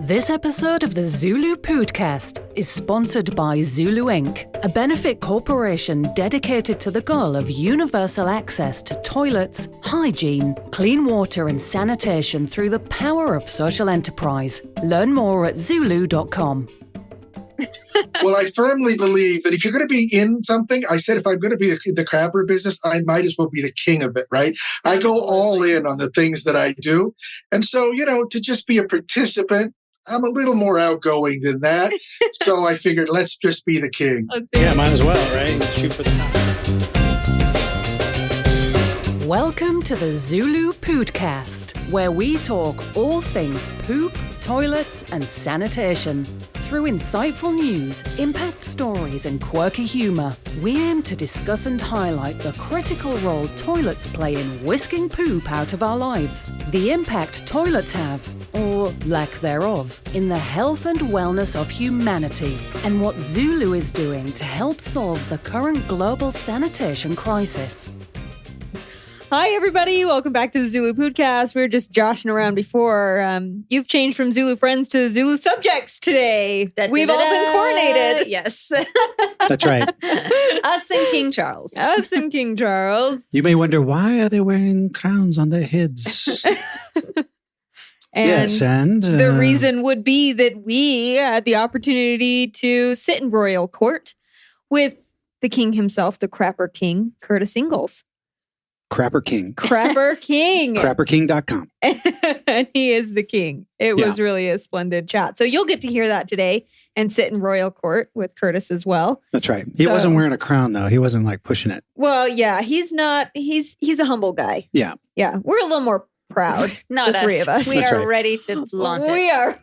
This episode of the ZuLoo Pōōdcast is sponsored by ZuLoo Inc., a benefit corporation dedicated to the goal of universal access to toilets, hygiene, clean water and sanitation through the power of social enterprise. Learn more at ZuLoo.com. Well, I firmly believe that if you're going to be in something, I said if I'm going to be the crapper business, I might as well be the king of it, right? I go all in on the things that I do. And so, to just be a participant, I'm a little more outgoing than that. So I figured, let's just be the king. Yeah, might as well, right? Shoot for the top. Welcome to the ZuLoo Pōōdcast, where we talk all things poop, toilets, and sanitation. Through insightful news, impact stories, and quirky humor, we aim to discuss and highlight the critical role toilets play in whisking poop out of our lives, the impact toilets have, or lack thereof, in the health and wellness of humanity, and what ZuLoo is doing to help solve the current global sanitation crisis. Hi, everybody. Welcome back to the ZuLoo Pōōdcast. We were just joshing around before. You've changed from ZuLoo friends to ZuLoo subjects today. We've all been coronated. Yes. That's right. Us and King Charles. Us and King Charles. You may wonder, why are they wearing crowns on their heads? And yes, and the reason would be that we had the opportunity to sit in royal court with the king himself, the Crapper King, Curtis Ingalls. Crapper King. Crapper King. CrapperKing.com. And he is the king. It was really a splendid chat. So you'll get to hear that today and sit in royal court with Curtis as well. That's right. He wasn't wearing a crown, though. He wasn't like pushing it. Well, yeah, he's not. He's a humble guy. Yeah. Yeah. We're a little more proud. Not the us. three of us. We That's are right. ready to flaunt it. We are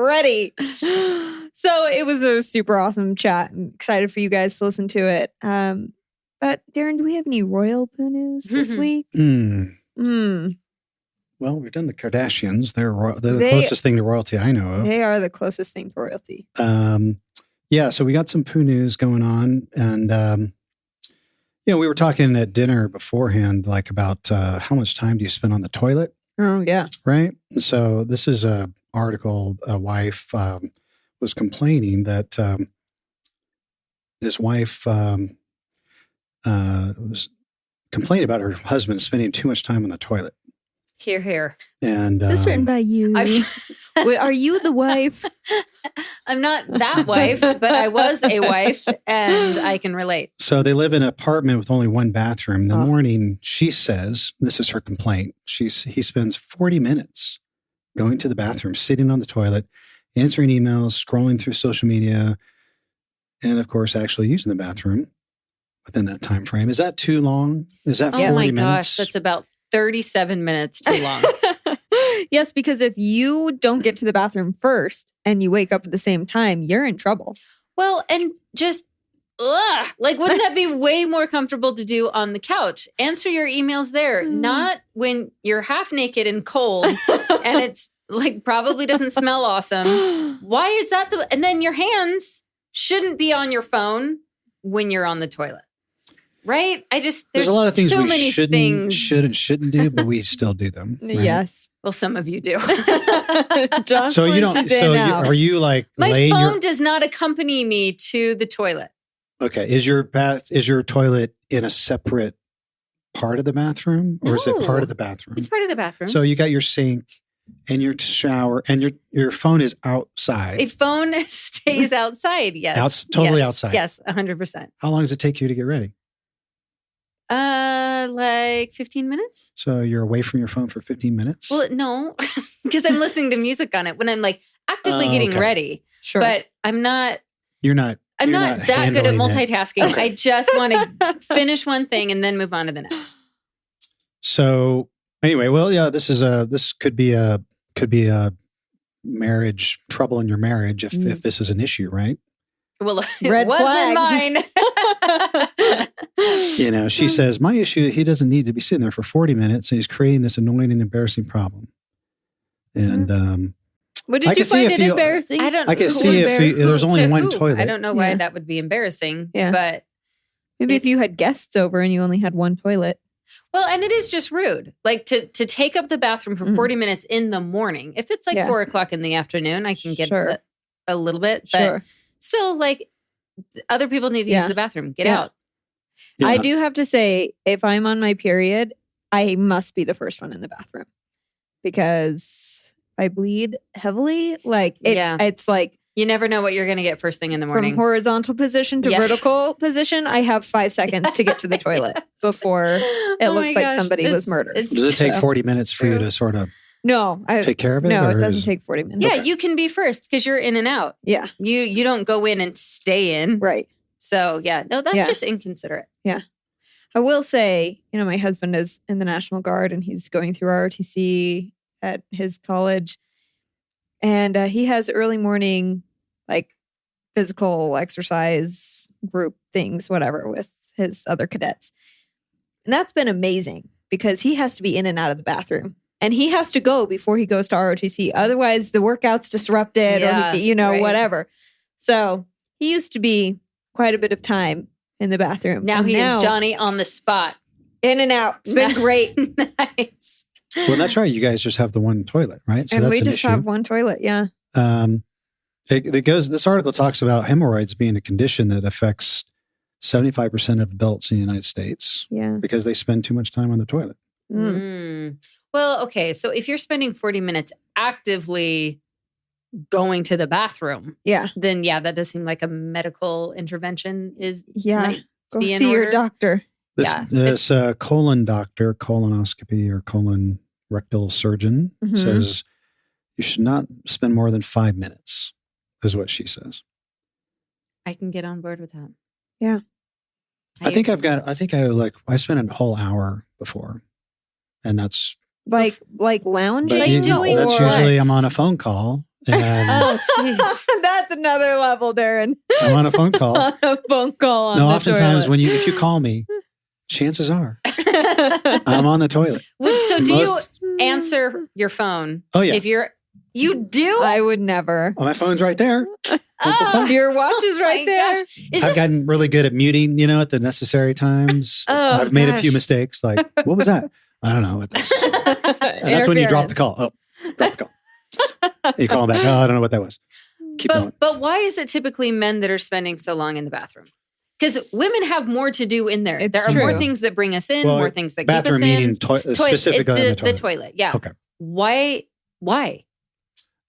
ready. So it was a super awesome chat. I'm excited for you guys to listen to it. But Darren, do we have any royal poo news this week? Well, we've done the Kardashians. They're the closest thing to royalty I know of. They are the closest thing to royalty. Yeah, so we got some poo news going on. And, we were talking at dinner beforehand, like about how much time do you spend on the toilet? Oh, yeah. Right? So this is an article. A wife was complaining that his wife was complaining about her husband spending too much time on the toilet. Hear, hear. And Is this written by you? Wait, are you the wife? I'm not that wife, but I was a wife, and I can relate. So they live in an apartment with only one bathroom. In the morning, she says, this is her complaint, he spends 40 minutes going to the bathroom, sitting on the toilet, answering emails, scrolling through social media, and of course, actually using the bathroom within that time frame. Is that too long? Is that 40 minutes? Oh my gosh, that's about 37 minutes too long. Yes, because if you don't get to the bathroom first and you wake up at the same time, you're in trouble. Well, and just, wouldn't that be way more comfortable to do on the couch? Answer your emails there, not when you're half naked and cold and it's probably doesn't smell awesome. Why is that? And then your hands shouldn't be on your phone when you're on the toilet. Right? There's a lot of things too we many shouldn't do, but we still do them. Right? Yes. Well, some of you do. So you don't. So are you like my phone does not accompany me to the toilet. Okay. Is your toilet in a separate part of the bathroom, or is it part of the bathroom? It's part of the bathroom. So you got your sink and your shower, and your phone is outside. A phone stays outside. Yes, totally outside. Yes, 100%. How long does it take you to get ready? 15 minutes. So you're away from your phone for 15 minutes? Well, no, because I'm listening to music on it when I'm actively getting ready. Sure. But I'm not. I'm not that good at multitasking. Okay. I just want to finish one thing and then move on to the next. So anyway, well, yeah, this could be a marriage trouble in your marriage if this is an issue, right? Well, Red it wasn't mine. She says, my issue, he doesn't need to be sitting there for 40 minutes and he's creating this annoying and embarrassing problem. And what did you find it embarrassing? I don't know. I can see if there's only one toilet. I don't know why that would be embarrassing. Yeah. But maybe if you had guests over and you only had one toilet. Well, and it is just rude. Like to take up the bathroom for 40 minutes in the morning. If it's like 4 o'clock in the afternoon, I can get a little bit. But still, like, other people need to use the bathroom. Get out. Yeah. I do have to say, if I'm on my period, I must be the first one in the bathroom because I bleed heavily. Like, it's like... You never know what you're going to get first thing in the morning. From horizontal position to vertical position, I have 5 seconds to get to the toilet before it looks like somebody was murdered. Does it take 40 minutes for you to sort of take care of it? No, it doesn't take 40 minutes. Yeah, you can be first because you're in and out. Yeah. You don't go in and stay in. Right. So, that's just inconsiderate. Yeah. I will say, my husband is in the National Guard and he's going through ROTC at his college. And he has early morning, like, physical exercise group things, whatever, with his other cadets. And that's been amazing because he has to be in and out of the bathroom. And he has to go before he goes to ROTC. Otherwise, the workout's disrupted or, whatever. So he used to be quite a bit of time in the bathroom. Now he is Johnny on the spot. In and out. It's been great. Nice. Well, that's right. You guys just have the one toilet, right? So and we just have one toilet, yeah. This article talks about hemorrhoids being a condition that affects 75% of adults in the United States. Yeah. Because they spend too much time on the toilet. Well, okay. So if you're spending 40 minutes actively going to the bathroom, then that does seem like a medical intervention Go see your doctor. This colon doctor, colonoscopy or colon rectal surgeon says you should not spend more than 5 minutes, is what she says. I can get on board with that. Yeah. I spent a whole hour before, and that's like lounging. Doing that's what? usually I'm on a phone call. And oh, jeez. That's another level, Darren. I'm on a phone call. On a phone call. Oftentimes if you call me, chances are I'm on the toilet. So do you answer your phone? Oh, yeah. If you do? I would never. Oh, my phone's right there. Your watch is right there. I've gotten really good at muting, at the necessary times. I've made a few mistakes. Like, what was that? I don't know what this. And that's when you drop the call. Drop the call. You call them back. I don't know what that was. Keep going. But why is it typically men that are spending so long in the bathroom? Because women have more to do in there. There are more things that bring us in, more things that keep us in. Bathroom meaning specifically the toilet. The toilet, yeah. Okay. Why?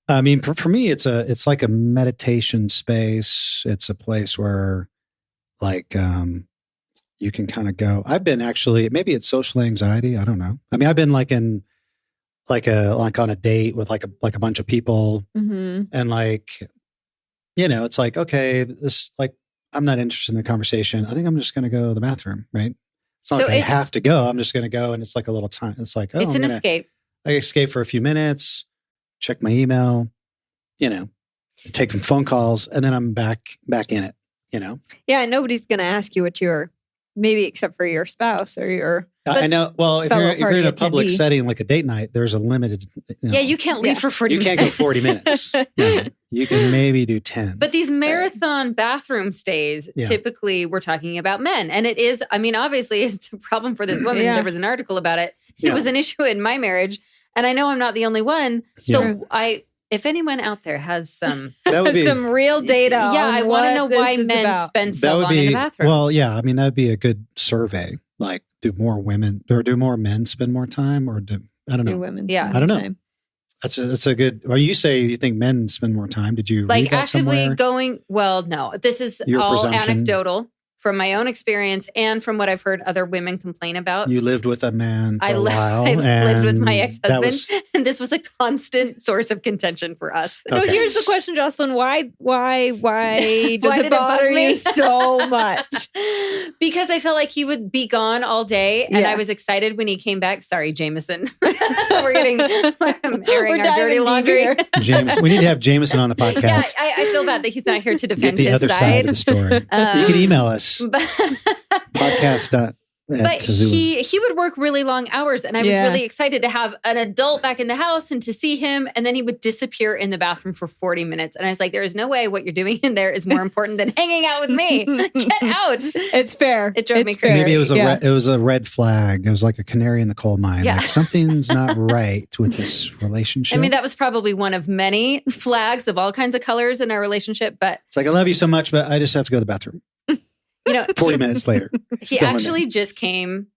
I mean, for me, it's like a meditation space. It's a place where, like, you can kind of go. I've been maybe it's social anxiety. I don't know. I mean, I've been on a date with like a bunch of people, and it's like, okay, this I'm not interested in the conversation. I think I'm just going to go to the bathroom, right? It's not like I have to go. I'm just going to go, and it's like a little time. It's like, it's an escape. I escape for a few minutes, check my email, take some phone calls, and then I'm back in it, Yeah, nobody's going to ask you what you're, maybe except for your spouse or your... I know. Well, if you're in a public setting like a date night, there's a limited... you can't leave for 40 minutes. You can't go 40 minutes. You can maybe do 10. But these marathon bathroom stays, typically we're talking about men. And it is, I mean, obviously it's a problem for this woman. There was an article about it. It was an issue in my marriage. And I know I'm not the only one. So if anyone out there has some real data. I want to know why men spend so long in the bathroom. Well, yeah. I mean, that would be a good survey. Like, do more men spend more time, or I don't know. Women I don't know. Time. That's a good. Well, you say you think men spend more time. Did you read that actively somewhere? going? Well, no. This is all anecdotal from my own experience and from what I've heard other women complain about. You lived with a man for a while. I lived with my ex-husband, and this was a constant source of contention for us. So here's the question, Jocelyn. Why does it bother you so much? Because I felt like he would be gone all day, and I was excited when he came back. Sorry, Jameson. We're airing our dirty laundry. James, we need to have Jameson on the podcast. Yeah, I feel bad that he's not here to defend his other side of the story. You can email us. Podcast. But he would work really long hours, and I was really excited to have an adult back in the house and to see him. And then he would disappear in the bathroom for 40 minutes. And I was like, there is no way what you're doing in there is more important than hanging out with me. Get out. It's fair. It drove me crazy. Maybe it was a red flag. It was like a canary in the coal mine. Yeah. Like something's not right with this relationship. I mean, that was probably one of many flags of all kinds of colors in our relationship. But it's like, I love you so much, but I just have to go to the bathroom. 40 minutes later. He actually just came.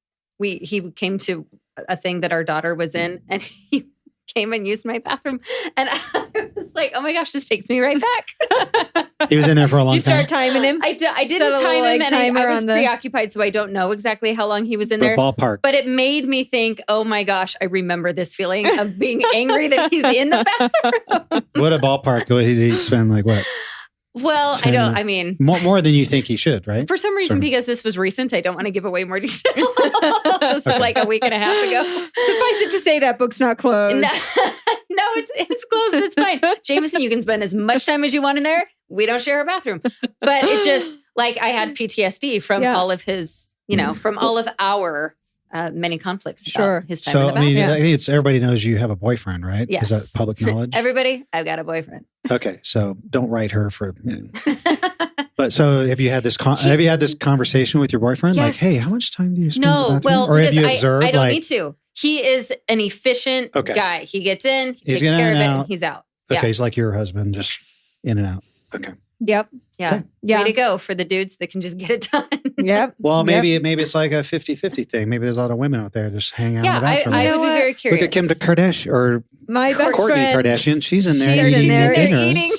He came to a thing that our daughter was in, and he came and used my bathroom. And I was like, oh my gosh, this takes me right back. He was in there for a long time. You start timing him? I didn't time him, and I was preoccupied, so I don't know exactly how long he was in there. Ballpark. But it made me think, oh my gosh, I remember this feeling of being angry that he's in the bathroom. What a ballpark. What did he spend, like what? Well, I mean... More than you think he should, right? For some reason, because this was recent, I don't want to give away more detail. This is like a week and a half ago. Suffice it to say that book's not closed. No, it's closed. It's fine. Jameson, you can spend as much time as you want in there. We don't share a bathroom. But it just, like, I had PTSD from all of his, from all of our many conflicts about his time in the bathroom. I think everybody knows you have a boyfriend, right? Yes. Is that public knowledge? Everybody, I've got a boyfriend. Okay, so don't write her for. But so have you had this conversation with your boyfriend? Yes. Like, hey, how much time do you spend? No, in the bathroom? Or have you observed? I don't need to. He is an efficient guy. He gets in, he takes care of it, and he's out. Okay, he's like your husband, just in and out. Okay. Yep. Yeah. Okay. Way to go for the dudes that can just get it done. Yep. Well, maybe it's like a 50-50 thing. Maybe there's a lot of women out there just hanging out in the bathroom. I would be very curious. Look at Kim Kardashian or my best Kourtney friend Kardashian. She's in there eating.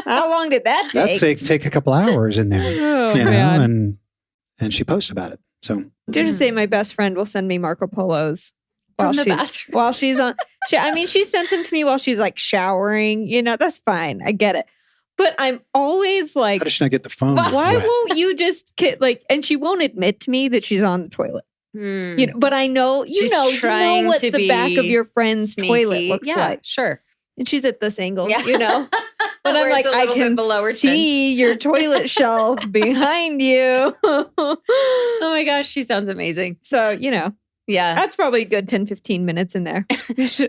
How long did that take? That take a couple hours in there. Oh, man. And she posts about it. So did you say my best friend will send me Marco Polos while she's on? She sent them to me while she's like showering. That's fine. I get it. But I'm always like, how does she not get the phone? Why won't you just get and she won't admit to me that she's on the toilet. But I know, you know what the back of your friend's toilet looks like. Sure. And she's at this angle, But I'm like, I can below see your toilet shelf behind you. Oh my gosh, she sounds amazing. So, yeah, that's probably a good 10, 15 minutes in there.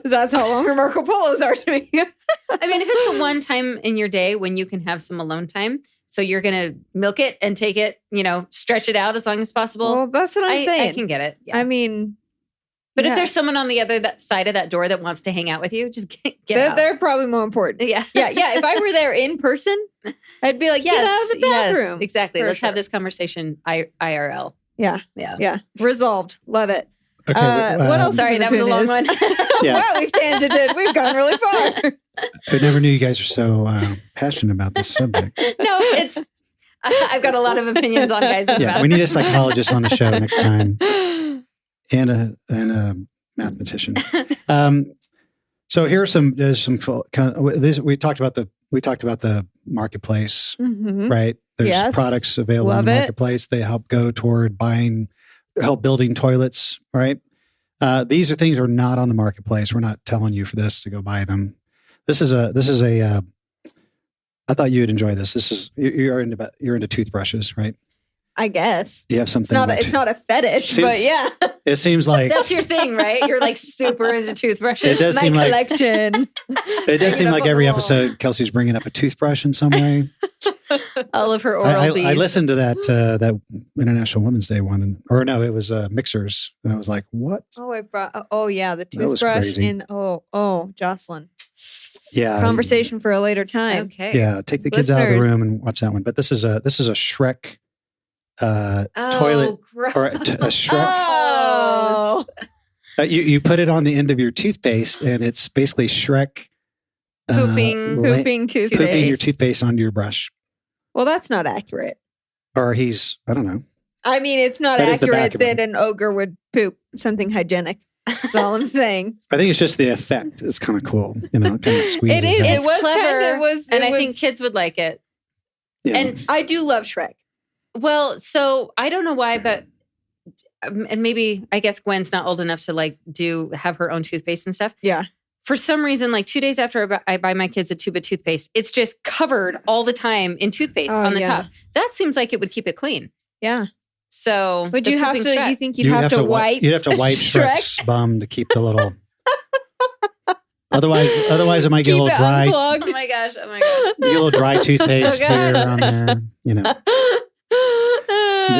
That's how long Marco Polos are to me. I mean, if it's the one time in your day when you can have some alone time, so you're going to milk it and take it, stretch it out as long as possible. Well, that's what I'm saying. I can get it. Yeah. I mean... But if there's someone on the other side of that door that wants to hang out with you, just get out. They're probably more important. Yeah. Yeah. If I were there in person, I'd be like, get out of the bathroom. Yes, exactly. Let's have this conversation IRL. Yeah. Resolved. Love it. Okay, what else? Sorry, that was a long one. Wow, we've tangented. We've gone really far. I never knew you guys are so passionate about this subject. No, I've got a lot of opinions on guys in the bathroom. We need a psychologist on the show next time. And a mathematician. So there's some we talked about the marketplace, right? There's products available in the marketplace. They help go toward help building toilets, right? These are things that are not on the marketplace. We're not telling you for this to go buy them. This is a I thought you'd enjoy this. You're into toothbrushes, right? I guess. You have something. It's not a fetish, but yeah. It seems like that's your thing, right? You're like super into toothbrushes. It does seem my collection. It does seem like every episode, Kelsey's bringing up a toothbrush in some way. All of her Oral-B's. I listened to that International Women's Day one, it was mixers, and I was like, "What?" Oh, the toothbrush in Jocelyn. Yeah, conversation for a later time. Okay. Yeah, take the kids out of the room and watch that one. But this is a Shrek. Toilet or a Shrek. Oh. You put it on the end of your toothpaste, and it's basically Shrek pooping toothpaste. Pooping your toothpaste onto your brush. Well, that's not accurate. Or I don't know. I mean, it's not accurate that an ogre would poop something hygienic. That's all I'm saying. I think it's just the effect. It's kind of cool, kind of squeezes. It is. Out. It was clever, I think kids would like it. Yeah. And I do love Shrek. Well, so I don't know why, but and maybe I guess Gwen's not old enough to have her own toothpaste and stuff. Yeah. For some reason, 2 days after I buy my kids a tube of toothpaste, it's just covered all the time in toothpaste on the top. That seems like it would keep it clean. Yeah. So Would the you have pooping to? Shrek. You think you'd have to wipe? You'd have to wipe Shrek's bum to keep the little. Otherwise, it might get a little dry. Unplugged. Oh my gosh! Oh my gosh! You get a little dry toothpaste Oh, here gosh. on there. You know,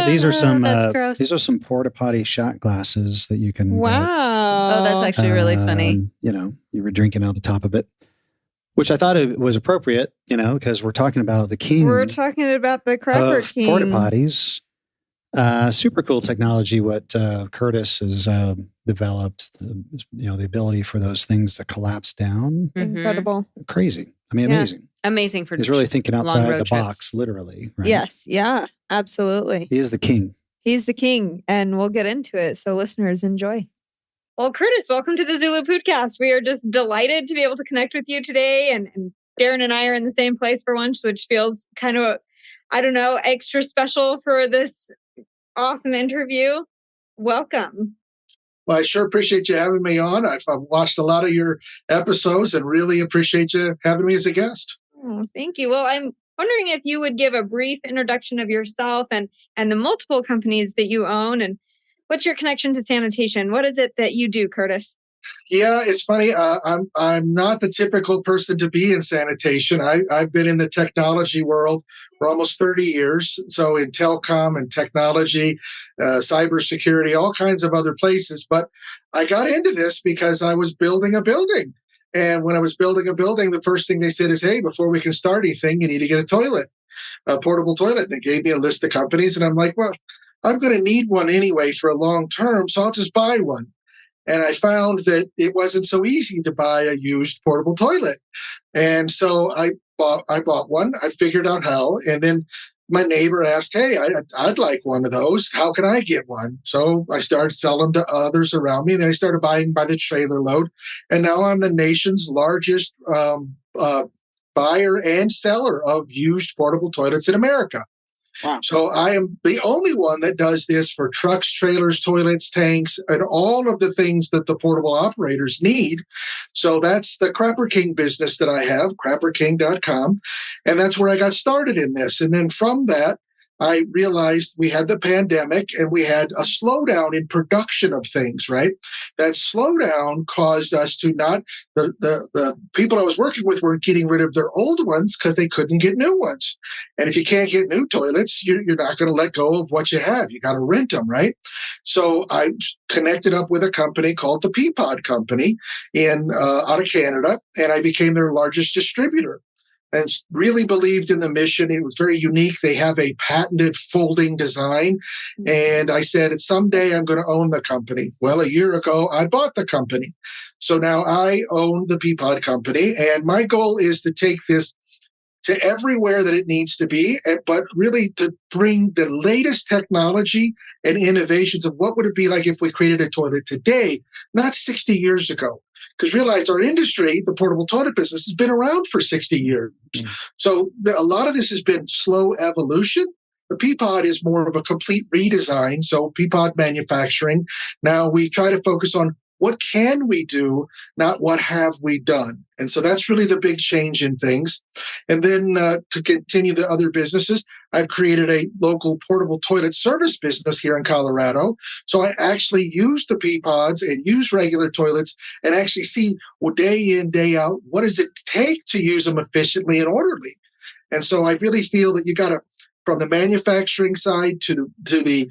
these are some. That's gross. These are some porta potty shot glasses that you can. Wow. Oh, that's actually really funny. You know, you were drinking out the top of it, which I thought it was appropriate. You know, because we're talking about the king. We're talking about the Crapper of King. porta potties. Super cool technology. What Curtis has developed. The ability for those things to collapse down. Mhm. Incredible. Crazy. I mean, Yeah. amazing. Amazing for He's really thinking long outside road the trips. box, literally. Right? Yes. Yeah. Absolutely. He is the king. He's the king, and we'll get into it. So, listeners, enjoy. Well, Curtis, welcome to the ZuLoo Pōōdcast. We are just delighted to be able to connect with you today. And Darren and I are in the same place for once, which feels kind of, I don't know, extra special for this awesome interview. Welcome. Well, I sure appreciate you having me on. I've watched a lot of your episodes and really appreciate you having me as a guest. Oh, thank you. Well, I'm wondering if you would give a brief introduction of yourself and the multiple companies that you own, and what's your connection to sanitation? What is it that you do, Curtis? Yeah, it's funny. I'm not the typical person to be in sanitation. I've been in the technology world for almost 30 years. So in telecom and technology, cybersecurity, all kinds of other places. But I got into this because I was building a building. And when I was building a building, the first thing they said is, hey, before we can start anything, you need to get a toilet, a portable toilet. They gave me a list of companies. And I'm like, well, I'm going to need one anyway for a long term. So I'll just buy one. And I found that it wasn't so easy to buy a used portable toilet. And so I bought one. I figured out how. And then my neighbor asked, hey, I'd like one of those. How can I get one? So I started selling them to others around me. And then I started buying by the trailer load. And now I'm the nation's largest buyer and seller of used portable toilets in America. Wow. So I am the only one that does this for trucks, trailers, toilets, tanks, and all of the things that the portable operators need. So that's the Crapper King business that I have, crapperking.com. And that's where I got started in this. And then from that, I realized we had the pandemic and we had a slowdown in production of things, right? That slowdown caused us to not, the people I was working with weren't getting rid of their old ones because they couldn't get new ones. And if you can't get new toilets, you're not going to let go of what you have. You got to rent them, right? So I connected up with a company called the Peapod company out of Canada, and I became their largest distributor. And really believed in the mission. It was very unique. They have a patented folding design. And I said, someday I'm going to own the company. Well, a year ago, I bought the company. So now I own the Peapod company. And my goal is to take this to everywhere that it needs to be, but really to bring the latest technology and innovations of what would it be like if we created a toilet today, not 60 years ago. Because realize our industry, the portable toilet business, has been around for 60 years. So a lot of this has been slow evolution. The Peapod is more of a complete redesign. So Peapod manufacturing. Now we try to focus on what can we do, not what have we done. And so that's really the big change in things. And then to continue the other businesses, I've created a local portable toilet service business here in Colorado. So I actually use the Peapods and use regular toilets and actually see day in, day out, what does it take to use them efficiently and orderly? And so I really feel that you got to, from the manufacturing side to the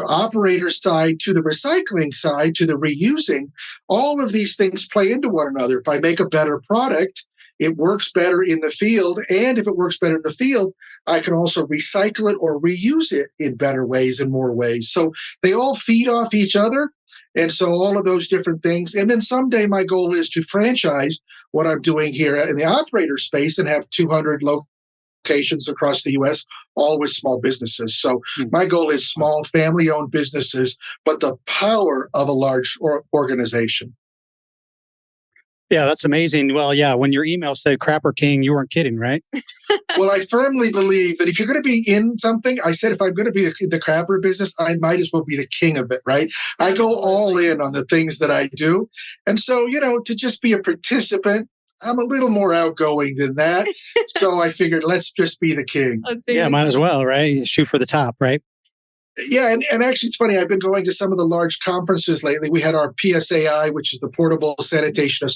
operator side to the recycling side to the reusing, all of these things play into one another. If I make a better product, it works better in the field. And if it works better in the field, I can also recycle it or reuse it in better ways and more ways. So they all feed off each other. And so all of those different things. And then someday my goal is to franchise what I'm doing here in the operator space and have 200 locations across the U.S., all with small businesses. So my goal is small family-owned businesses, but the power of a large organization. Yeah, that's amazing. Well, yeah, when your email said Crapper King, you weren't kidding, right? Well, I firmly believe that if you're going to be in something, I said if I'm going to be the crapper business, I might as well be the king of it, right? I go all in on the things that I do. And so, to just be a participant, I'm a little more outgoing than that. So I figured let's just be the king. Yeah, might as well, right? Shoot for the top, right? Yeah, and actually it's funny. I've been going to some of the large conferences lately. We had our PSAI, which is the Portable Sanitation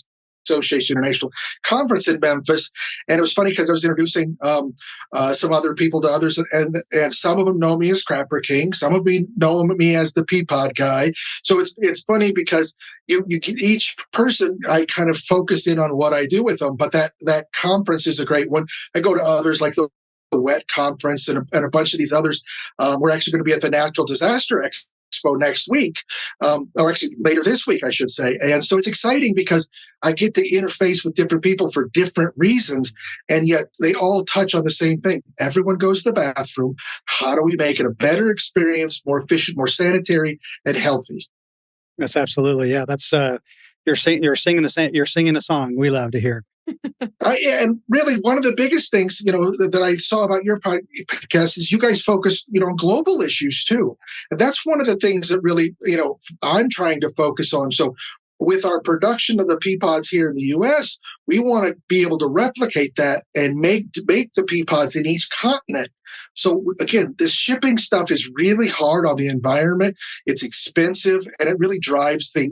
Association International Conference in Memphis, and it was funny because I was introducing some other people to others, and some of them know me as Crapper King, some of them know me as the Peapod guy. So it's funny because you each person I kind of focus in on what I do with them, but that conference is a great one. I go to others like the WET conference and a bunch of these others. We're actually going to be at the Natural Disaster Expo next week, or actually later this week, I should say. And so it's exciting because I get to interface with different people for different reasons, and yet they all touch on the same thing. Everyone goes to the bathroom. How do we make it a better experience, more efficient, more sanitary, and healthy? That's absolutely, yeah. That's you're singing a song we love to hear. And really, one of the biggest things, that I saw about your podcast is you guys focus, on global issues too. And that's one of the things that really, I'm trying to focus on. So with our production of the Peapods here in the U.S., we want to be able to replicate that and make the Peapods in each continent. So again, this shipping stuff is really hard on the environment. It's expensive, and it really drives the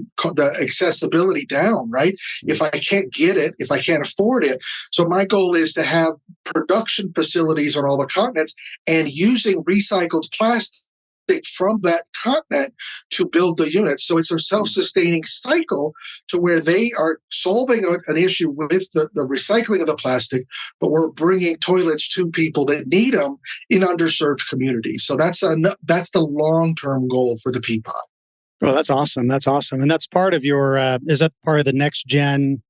accessibility down, right? If I can't get it, if I can't afford it. So my goal is to have production facilities on all the continents and using recycled plastic from that continent to build the units. So it's a self-sustaining cycle to where they are solving an issue with the recycling of the plastic, but we're bringing toilets to people that need them in underserved communities. So that's the long-term goal for the Peapod. Well, that's awesome. That's awesome. And that's part of your, is that part of the next gen?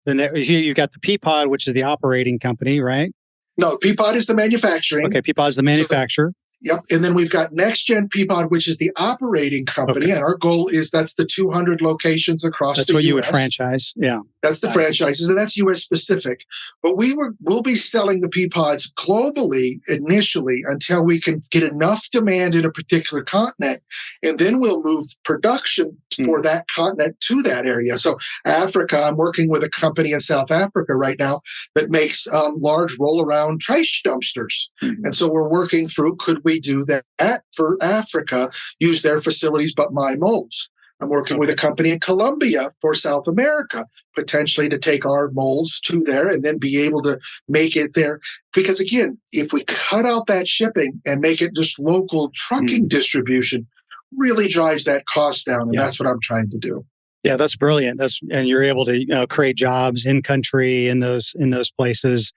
You got the Peapod, which is the operating company, right? No, Peapod is the manufacturing. Okay, Peapod is the manufacturer. Yep. And then we've got Next Gen Peapod, which is the operating company. Okay. And our goal is that's the 200 locations across the U.S. That's what you would franchise. Yeah. That's the franchises, and that's U.S. specific. But we'll be selling the Peapods globally initially until we can get enough demand in a particular continent. And then we'll move production for that continent to that area. So Africa, I'm working with a company in South Africa right now that makes large roll-around trash dumpsters. And so we're working through, could we do that for Africa, use their facilities, but my molds? I'm working with a company in Colombia for South America, potentially to take our molds to there and then be able to make it there. Because again, if we cut out that shipping and make it just local trucking distribution, really drives that cost down. And that's what I'm trying to do. Yeah, that's brilliant. And you're able to create jobs in country in those places,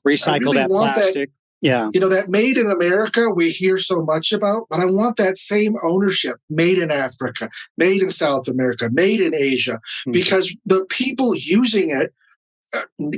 recycle really that plastic. That made in America, we hear so much about, but I want that same ownership made in Africa, made in South America, made in Asia, because the people using it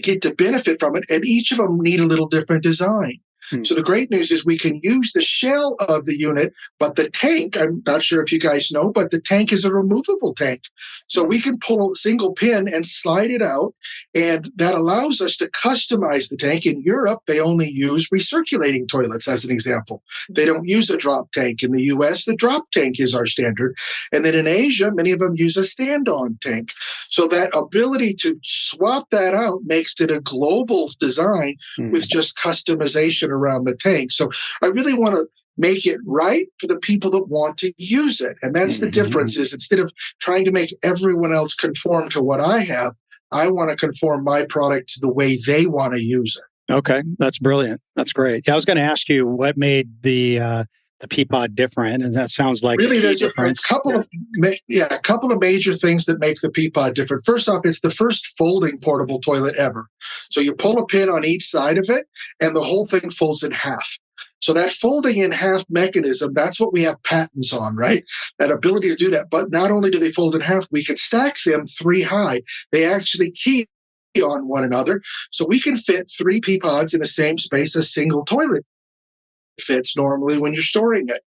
get to benefit from it, and each of them need a little different design. So the great news is we can use the shell of the unit, but the tank, I'm not sure if you guys know, but the tank is a removable tank. So we can pull a single pin and slide it out, and that allows us to customize the tank. In Europe, they only use recirculating toilets, as an example. They don't use a drop tank. In the US, the drop tank is our standard. And then in Asia, many of them use a stand-on tank. So that ability to swap that out makes it a global design with just customization around the tank. So I really want to make it right for the people that want to use it. And that's the difference, is instead of trying to make everyone else conform to what I have, I want to conform my product to the way they want to use it. Okay. That's brilliant. That's great. Yeah, I was going to ask you what made the Peapod different, and that sounds like really there's a couple of major things that make the Peapod different. First off, it's the first folding portable toilet ever. So you pull a pin on each side of it, and the whole thing folds in half. So that folding in half mechanism, that's what we have patents on, right? That ability to do that. But not only do they fold in half, we can stack them 3 high. They actually key on one another. So we can fit 3 Peapods in the same space a single toilet fits normally when you're storing it.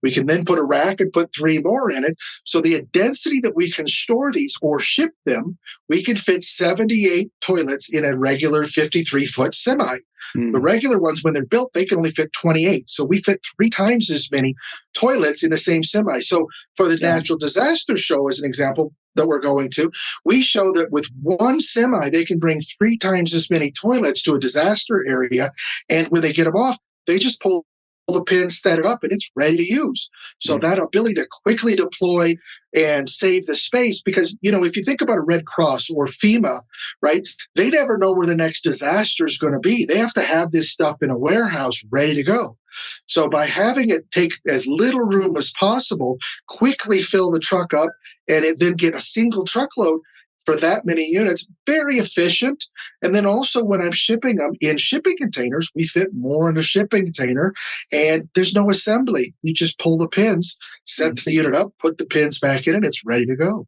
We can then put a rack and put 3 more in it. So the density that we can store these or ship them, we can fit 78 toilets in a regular 53-foot semi. The regular ones, when they're built, they can only fit 28. So we fit 3 times as many toilets in the same semi. So for the Natural Disaster Show, as an example that we're going to, we show that with one semi, they can bring 3 times as many toilets to a disaster area. And when they get them off, they just pull the pins, set it up, and it's ready to use. So that ability to quickly deploy and save the space, because, if you think about a Red Cross or FEMA, right, they never know where the next disaster is going to be. They have to have this stuff in a warehouse ready to go. So by having it take as little room as possible, quickly fill the truck up, and then get a single truckload for that many units, very efficient. And then also when I'm shipping them in shipping containers, we fit more in a shipping container, and there's no assembly. You just pull the pins, set the unit up, put the pins back in, and it's ready to go.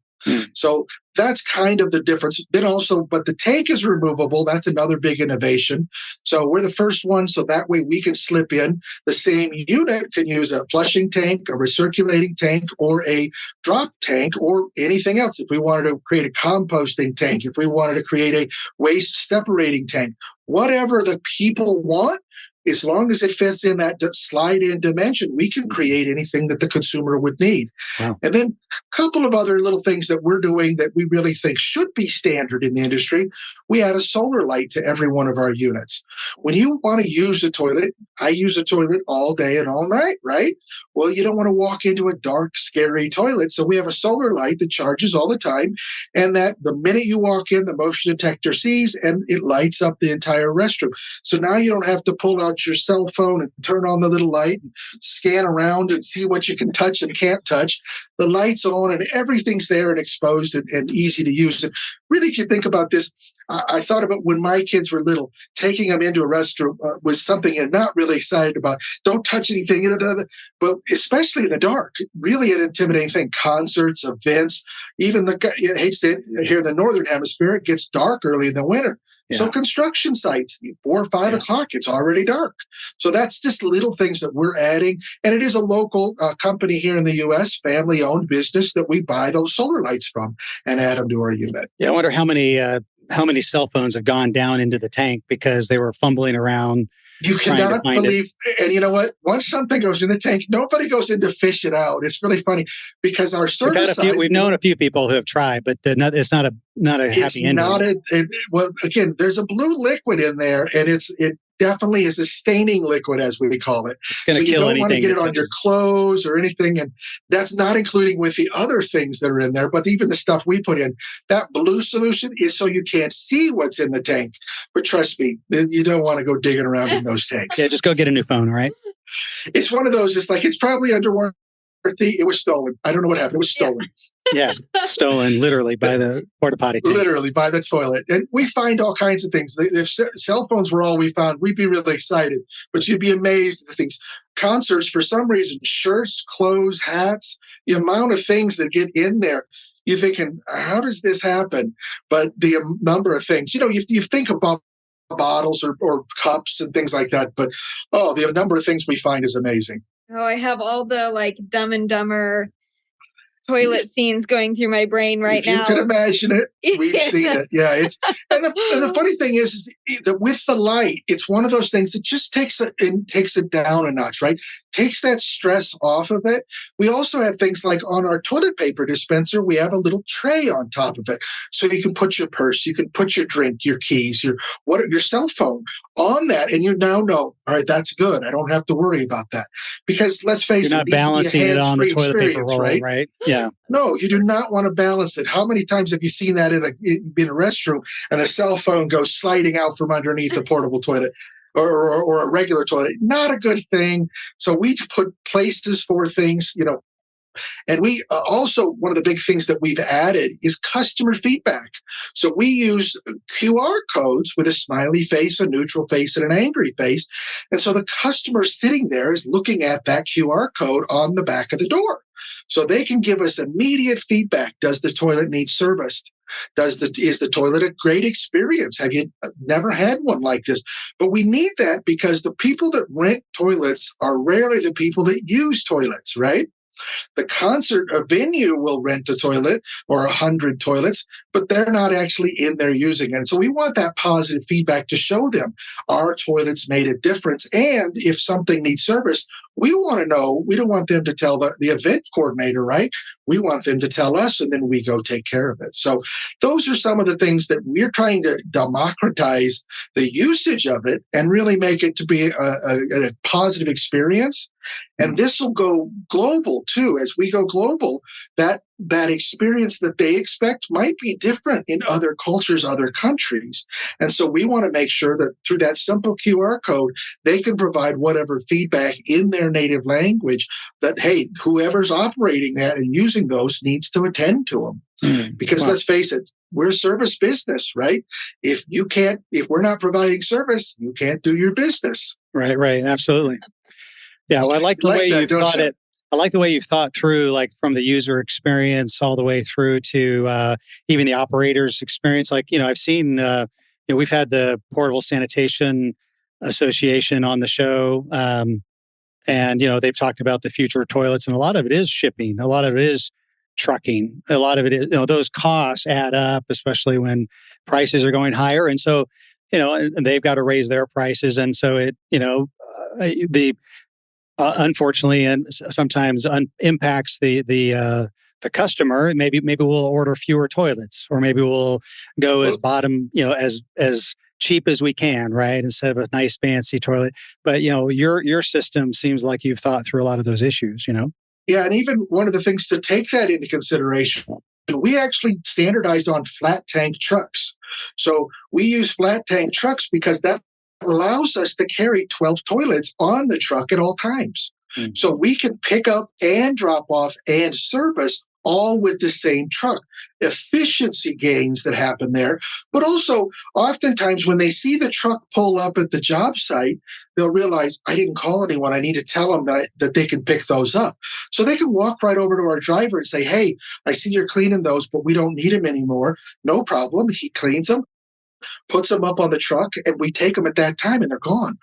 So that's kind of the difference. Then also, but the tank is removable. That's another big innovation. So we're the first one, so that way we can slip in. The same unit can use a flushing tank, a recirculating tank, or a drop tank, or anything else. If we wanted to create a composting tank, if we wanted to create a waste separating tank, whatever the people want, as long as it fits in that slide-in dimension, we can create anything that the consumer would need. Wow. And then a couple of other little things that we're doing that we really think should be standard in the industry. We add a solar light to every one of our units. When you want to use a toilet, I use a toilet all day and all night, right? Well, you don't want to walk into a dark, scary toilet. So we have a solar light that charges all the time, and that the minute you walk in, the motion detector sees, and it lights up the entire restroom. So now you don't have to pull out your cell phone and turn on the little light and scan around and see what you can touch and can't touch. The light's on and everything's there and exposed and easy to use. And really, if you think about this, I thought about when my kids were little, taking them into a restroom was something you're not really excited about. Don't touch anything, but especially in the dark, really an intimidating thing. Concerts, events, even I hate to say it, here in the Northern Hemisphere, it gets dark early in the winter. Yeah. So construction sites, 4 or 5 o'clock, it's already dark. So that's just little things that we're adding. And it is a local company here in the U.S., family-owned business, that we buy those solar lights from and add them to our unit. Yeah, I wonder how many cell phones have gone down into the tank because they were fumbling around. You cannot believe, and you know what? Once something goes in the tank, nobody goes in to fish it out. It's really funny because our service side, we've known a few people who have tried, but it's not a happy ending. Well, again, there's a blue liquid in there, and it definitely is a staining liquid, as we call it. It's going to kill anything. You don't want to get it on your clothes or anything, and that's not including with the other things that are in there, but even the stuff we put in. That blue solution is so you can't see what's in the tank. But trust me, you don't want to go digging around in those tanks. Yeah, just go get a new phone, all right? It's one of those, it's probably under warranty. It was stolen. I don't know what happened. It was stolen. Yeah, stolen literally by the porta potty tank. Literally by the toilet. And we find all kinds of things. If cell phones were all we found, we'd be really excited. But you'd be amazed at the things. Concerts, for some reason, shirts, clothes, hats, the amount of things that get in there. You're thinking, how does this happen? But the number of things, you think about bottles or cups and things like that. But, the number of things we find is amazing. Oh, I have all the Dumb and Dumber toilet scenes going through my brain right now. You can imagine it. We've seen it. Yeah, and the funny thing is that with the light, it's one of those things that just takes it down a notch, right? Takes that stress off of it. We also have things like on our toilet paper dispenser, we have a little tray on top of it, so you can put your purse, you can put your drink, your keys, your cell phone on that, and you now know, all right, that's good. I don't have to worry about that, because let's face it, you're not balancing it on the toilet paper roll, right? Yeah. No, you do not want to balance it. How many times have you seen that in a restroom and a cell phone goes sliding out from underneath a portable toilet or a regular toilet? Not a good thing. So we put places for things, And we also, one of the big things that we've added is customer feedback. So we use QR codes with a smiley face, a neutral face, and an angry face. And so the customer sitting there is looking at that QR code on the back of the door. So they can give us immediate feedback. Does the toilet need serviced? Is the toilet a great experience? Have you never had one like this? But we need that because the people that rent toilets are rarely the people that use toilets, right? The concert venue will rent a toilet or 100 toilets, but they're not actually in there using it. And so we want that positive feedback to show them our toilets made a difference. And if something needs service, we want to know. We don't want them to tell the event coordinator, right? We want them to tell us, and then we go take care of it. So those are some of the things that we're trying to democratize the usage of it and really make it to be a positive experience. And this will go global too. As we go global, that experience that they expect might be different in other cultures, other countries. And so we want to make sure that through that simple QR code, they can provide whatever feedback in their native language that, hey, whoever's operating that and using those needs to attend to them. Because let's face it, we're a service business, right? If we're not providing service, you can't do your business. Right. Absolutely. Yeah. Well, I like the way you've thought it. I like the way you've thought through, like from the user experience all the way through to even the operator's experience. Like, I've seen, we've had the Portable Sanitation Association on the show. And, they've talked about the future of toilets, and a lot of it is shipping. A lot of it is trucking. A lot of it is, those costs add up, especially when prices are going higher. And so, and they've got to raise their prices. And so unfortunately, and sometimes impacts the customer. Maybe we'll order fewer toilets, or maybe we'll go as bottom, as cheap as we can, right? Instead of a nice fancy toilet. But your system seems like you've thought through a lot of those issues. Yeah, and even one of the things to take that into consideration, we actually standardized on flat tank trucks. So we use flat tank trucks because that allows us to carry 12 toilets on the truck at all times. So we can pick up and drop off and service all with the same truck. Efficiency gains that happen there. But also, oftentimes when they see the truck pull up at the job site, they'll realize, I didn't call anyone. I need to tell them that they can pick those up. So they can walk right over to our driver and say, hey, I see you're cleaning those, but we don't need them anymore. No problem. He cleans them, puts them up on the truck, and we take them at that time, and they're gone.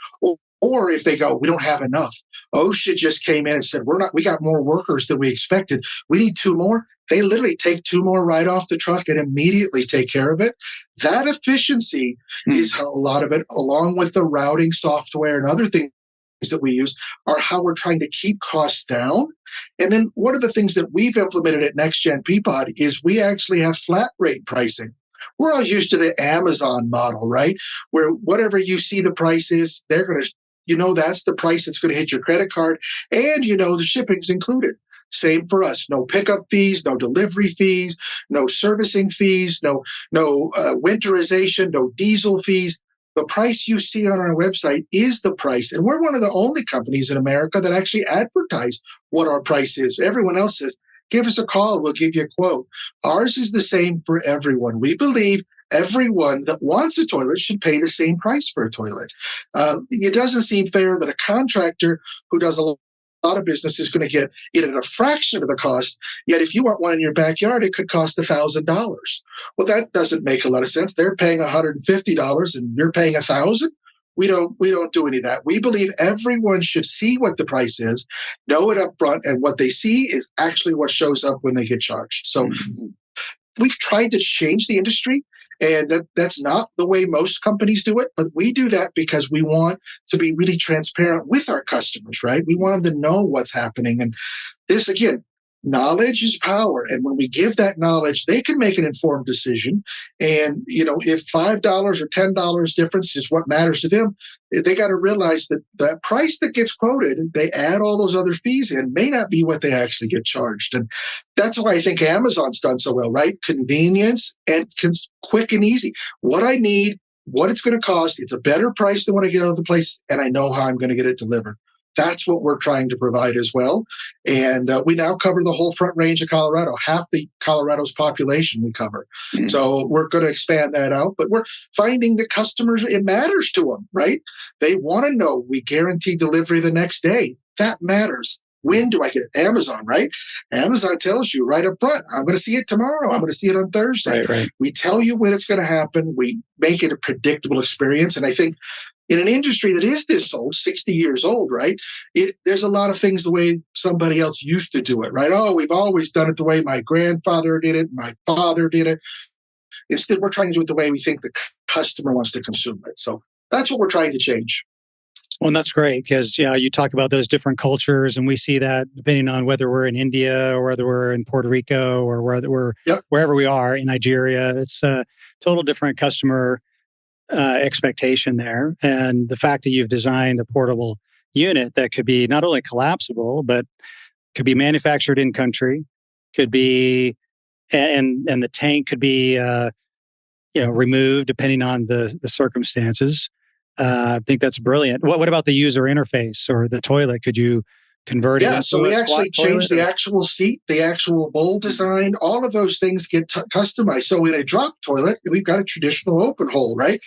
Or if they go, we don't have enough. OSHA just came in and said, we got more workers than we expected. We need 2 more. They literally take 2 more right off the truck and immediately take care of it. That efficiency is how a lot of it, along with the routing software and other things that we use, are how we're trying to keep costs down. And then one of the things that we've implemented at NextGen Peapod is we actually have flat rate pricing. We're all used to the Amazon model, right? Where whatever you see the price is, they're going to, that's the price that's going to hit your credit card, and the shipping's included. Same for us. No pickup fees, no delivery fees, no servicing fees, no winterization, no diesel fees. The price you see on our website is the price. And we're one of the only companies in America that actually advertise what our price is. Everyone else says, give us a call, we'll give you a quote. Ours is the same for everyone. We believe everyone that wants a toilet should pay the same price for a toilet. It doesn't seem fair that a contractor who does a lot of business is going to get it at a fraction of the cost. Yet if you want one in your backyard, it could cost $1,000. Well, that doesn't make a lot of sense. They're paying $150 and you're paying $1,000. We don't do any of that. We believe everyone should see what the price is, know it up front, and what they see is actually what shows up when they get charged. So we've tried to change the industry, and that's not the way most companies do it, but we do that because we want to be really transparent with our customers, right? We want them to know what's happening. And this, again, knowledge is power. And when we give that knowledge, they can make an informed decision. And, if $5 or $10 difference is what matters to them, they got to realize that the price that gets quoted, they add all those other fees in, may not be what they actually get charged. And that's why I think Amazon's done so well, right? Convenience and quick and easy. What I need, what it's going to cost, it's a better price than when I get out of the place, and I know how I'm going to get it delivered. That's what we're trying to provide as well. And we now cover the whole Front Range of Colorado, half the Colorado's population we cover. So we're going to expand that out. But we're finding that customers, it matters to them, right? They want to know we guarantee delivery the next day. That matters. When do I get it? Amazon, right? Amazon tells you right up front, I'm going to see it tomorrow. I'm going to see it on Thursday. Right. We tell you when it's going to happen. We make it a predictable experience. And I think in an industry that is this old, 60 years old, right? There's a lot of things the way somebody else used to do it, right? Oh, we've always done it the way my grandfather did it, my father did it. Instead, we're trying to do it the way we think the customer wants to consume it. So that's what we're trying to change. Well, and that's great because you talk about those different cultures, and we see that depending on whether we're in India or whether we're in Puerto Rico or whether we're wherever we are in Nigeria, it's a total different customer expectation there. And the fact that you've designed a portable unit that could be not only collapsible but could be manufactured in country, could be and the tank could be removed depending on the circumstances. I think that's brilliant. What about the user interface or the toilet? Could you convert it into so we actually changed the actual seat, the actual bowl design. All of those things get customized. So in a drop toilet, we've got a traditional open hole, right?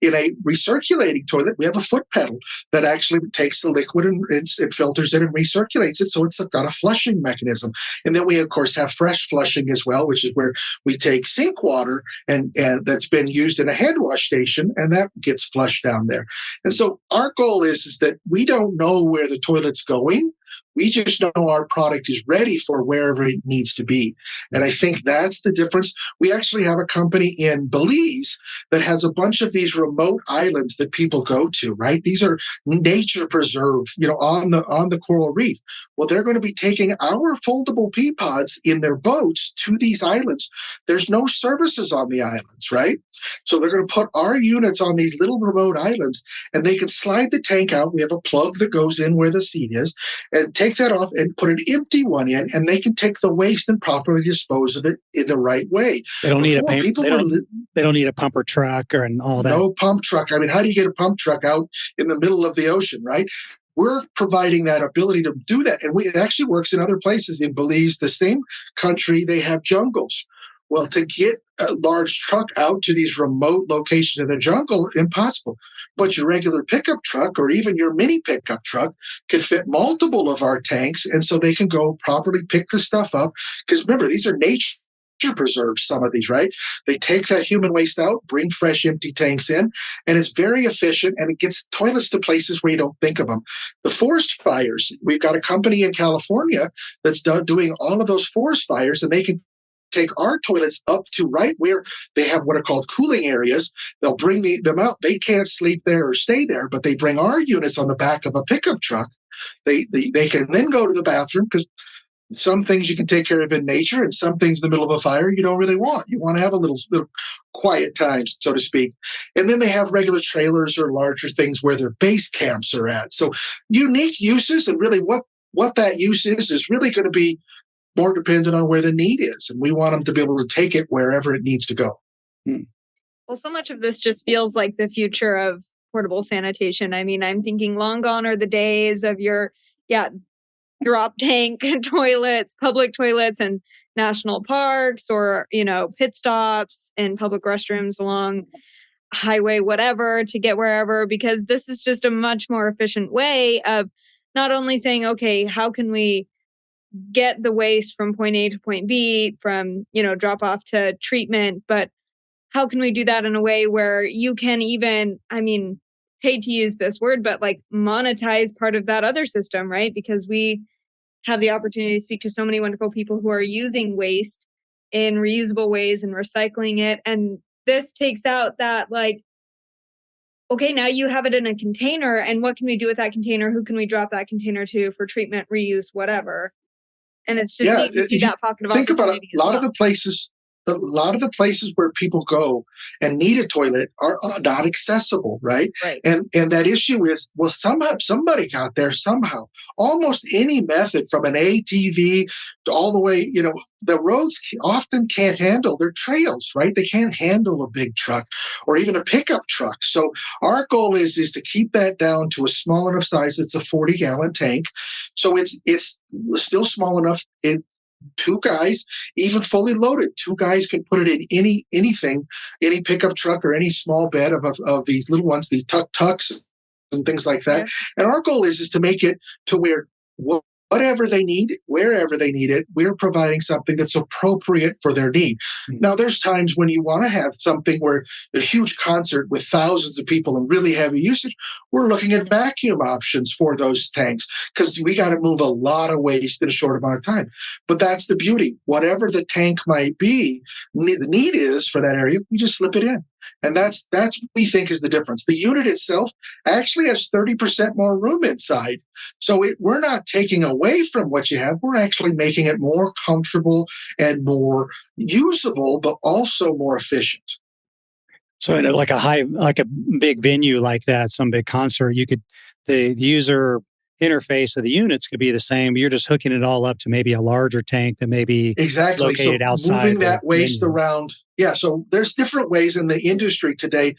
In a recirculating toilet, we have a foot pedal that actually takes the liquid and it filters it and recirculates it. So it's got a flushing mechanism. And then we, of course, have fresh flushing as well, which is where we take sink water and that's been used in a hand wash station, and that gets flushed down there. And so our goal is that we don't know where the toilet's going. We just know our product is ready for wherever it needs to be. And I think that's the difference. We actually have a company in Belize that has a bunch of these remote islands that people go to, right? These are nature preserve, on the coral reef. Well, they're going to be taking our foldable Peapods in their boats to these islands. There's no services on the islands, right? So they're going to put our units on these little remote islands, and they can slide the tank out. We have a plug that goes in where the seat is, and take that off and put an empty one in, and they can take the waste and properly dispose of it in the right way. They don't need they don't need a pumper truck and all that. No pump truck. I mean, how do you get a pump truck out in the middle of the ocean, right? We're providing that ability to do that. And it actually works in other places. In Belize, the same country, they have jungles. Well, to get a large truck out to these remote locations in the jungle, impossible. But your regular pickup truck or even your mini pickup truck can fit multiple of our tanks. And so they can go properly pick the stuff up. Because remember, these are nature preserves, some of these, right? They take that human waste out, bring fresh empty tanks in, and it's very efficient, and it gets toilets to places where you don't think of them. The forest fires, we've got a company in California that's doing all of those forest fires, and they can take our toilets up to right where they have what are called cooling areas. They'll bring them out. They can't sleep there or stay there, but they bring our units on the back of a pickup truck. They can then go to the bathroom, because some things you can take care of in nature, and some things in the middle of a fire you don't really want. You want to have a little quiet time, so to speak. And then they have regular trailers or larger things where their base camps are at. So unique uses, and really what that use is really going to be more dependent on where the need is. And we want them to be able to take it wherever it needs to go. Well, so much of this just feels like the future of portable sanitation. I mean, I'm thinking long gone are the days of your, drop tank toilets, public toilets and national parks, or, pit stops and public restrooms along highway, whatever, to get wherever, because this is just a much more efficient way of not only saying, okay, how can we get the waste from point A to point B, from, drop off to treatment, but how can we do that in a way where you can even, hate to use this word, but like monetize part of that other system, right? Because we have the opportunity to speak to so many wonderful people who are using waste in reusable ways and recycling it. And this takes out that, like, okay, now you have it in a container, and what can we do with that container? Who can we drop that container to for treatment, reuse, whatever? And it's just neat to see that pocket of opportunity. Think about it. A lot of the places where people go and need a toilet are not accessible, right? And that issue is, well, somehow somebody got there somehow. Almost any method, from an ATV to all the way, the roads often can't handle their trails, right? They can't handle a big truck or even a pickup truck. So our goal is to keep that down to a small enough size. It's a 40-gallon tank. So it's still small enough. Two guys, even fully loaded, two guys can put it in anything, any pickup truck or any small bed of these little ones, these tuk-tuks and things like that. Yeah. And our goal is to make it to where whatever they need, wherever they need it, we're providing something that's appropriate for their need. Mm-hmm. Now, there's times when you want to have something where a huge concert with thousands of people and really heavy usage, we're looking at vacuum options for those tanks, because we got to move a lot of waste in a short amount of time. But that's the beauty. Whatever the tank might be, the need is for that area, we just slip it in. And that's what we think is the difference. The unit itself actually has 30% more room inside. So we're not taking away from what you have. We're actually making it more comfortable and more usable, but also more efficient. So at like a big venue like that, some big concert, the user interface of the units could be the same. You're just hooking it all up to maybe a larger tank that may be located outside. Moving that waste around. Yeah. So there's different ways in the industry today.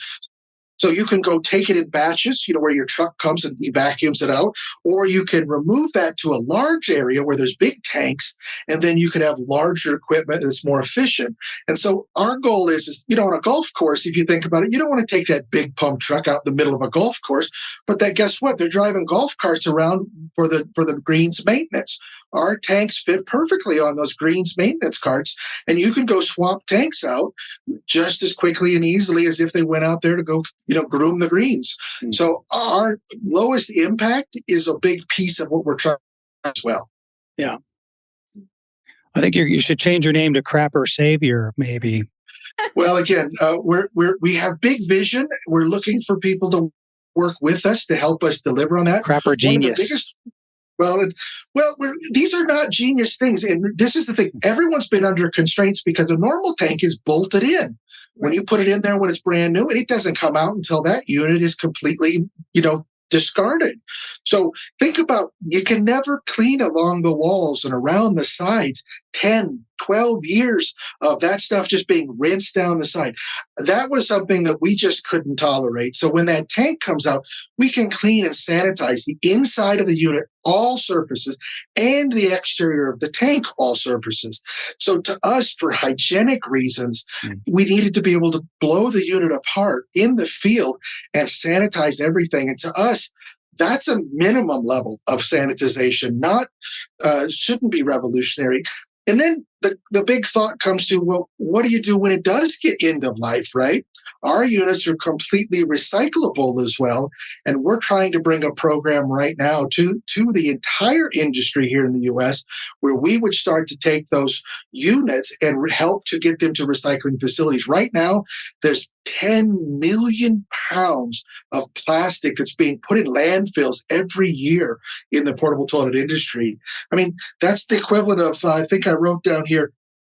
So you can go take it in batches, where your truck comes and he vacuums it out, or you can remove that to a large area where there's big tanks, and then you can have larger equipment that's more efficient. And so our goal is on a golf course, if you think about it, you don't want to take that big pump truck out in the middle of a golf course, but guess what? They're driving golf carts around for the greens maintenance. Our tanks fit perfectly on those greens maintenance carts, and you can go swap tanks out just as quickly and easily as if they went out there to go, groom the greens. Mm-hmm. So our lowest impact is a big piece of what we're trying as well. Yeah. I think you should change your name to Crapper Savior, maybe. Well, again, we have big vision. We're looking for people to work with us to help us deliver on that. Crapper Genius. These are not genius things. And this is the thing. Everyone's been under constraints because a normal tank is bolted in. When you put it in there when it's brand new, it doesn't come out until that unit is completely, discarded. So think about, you can never clean along the walls and around the sides. 10, 12 years of that stuff just being rinsed down the side. That was something that we just couldn't tolerate. So when that tank comes out, we can clean and sanitize the inside of the unit, all surfaces, and the exterior of the tank, all surfaces. So to us, for hygienic reasons, we needed to be able to blow the unit apart in the field and sanitize everything. And to us, that's a minimum level of sanitization, shouldn't be revolutionary. And then the big thought comes to, well, what do you do when it does get end of life, right? Our units are completely recyclable as well. And we're trying to bring a program right now to the entire industry here in the U.S. where we would start to take those units and help to get them to recycling facilities. Right now, there's 10 million pounds of plastic that's being put in landfills every year in the portable toilet industry. I mean, that's the equivalent of, I think I wrote down here,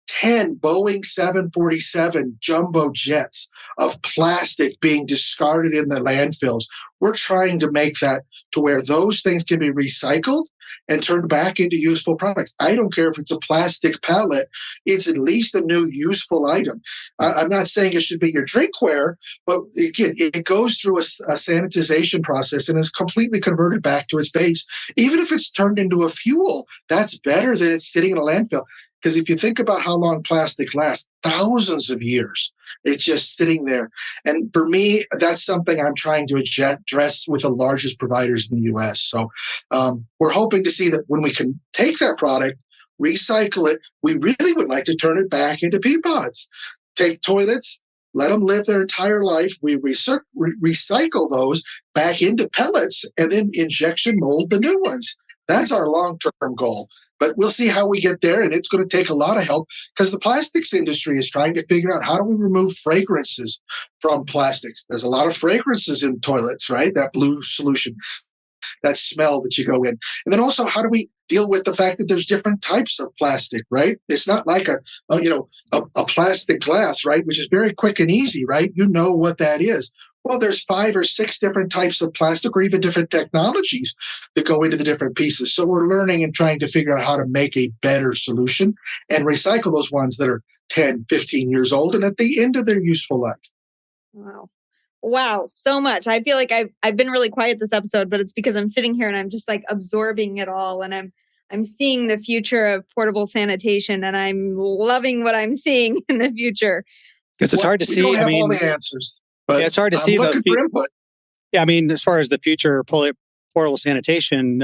10 Boeing 747 jumbo jets of plastic being discarded in the landfills. We're trying to make that to where those things can be recycled and turned back into useful products. I don't care if it's a plastic pallet, it's at least a new useful item. I'm not saying it should be your drinkware, but again, it goes through a sanitization process and is completely converted back to its base. Even if it's turned into a fuel, that's better than it's sitting in a landfill. Because if you think about how long plastic lasts, thousands of years, it's just sitting there. And for me, that's something I'm trying to address with the largest providers in the U.S. So we're hoping to see that when we can take that product, recycle it, we really would like to turn it back into Peapods. Take toilets, let them live their entire life. We recycle those back into pellets and then injection mold the new ones. That's our long-term goal. But we'll see how we get there, and it's going to take a lot of help because the plastics industry is trying to figure out how do we remove fragrances from plastics. There's a lot of fragrances in toilets, right? That blue solution, that smell that you go in. And then also, how do we deal with the fact that there's different types of plastic, right? It's not like a plastic glass, right? Which is very quick and easy, right? You know what that is. Well, there's 5 or 6 different types of plastic or even different technologies that go into the different pieces. So we're learning and trying to figure out how to make a better solution and recycle those ones that are 10, 15 years old and at the end of their useful life. Wow, so much. I feel like I've been really quiet this episode, but it's because I'm sitting here and I'm just like absorbing it all, and I'm seeing the future of portable sanitation, and I'm loving what I'm seeing in the future. Because it's hard to see. We don't have all the answers. But it's hard to see. Looking for input. Yeah, I mean, as far as the future portable sanitation,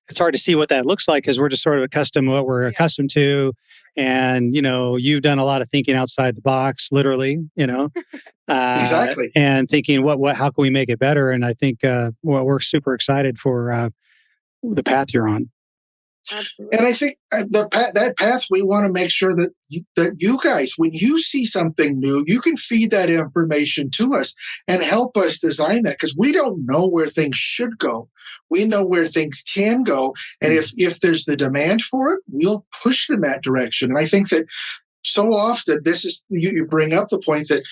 it's hard to see what that looks like because we're just sort of accustomed to what we're accustomed to. And, you've done a lot of thinking outside the box, literally, Exactly. And thinking, how can we make it better? And I think we're super excited for the path you're on. Absolutely. And I think that path, we want to make sure that you guys, when you see something new, you can feed that information to us and help us design that, because we don't know where things should go. We know where things can go. And if there's the demand for it, we'll push in that direction. And I think that so often this is, you bring up the point that,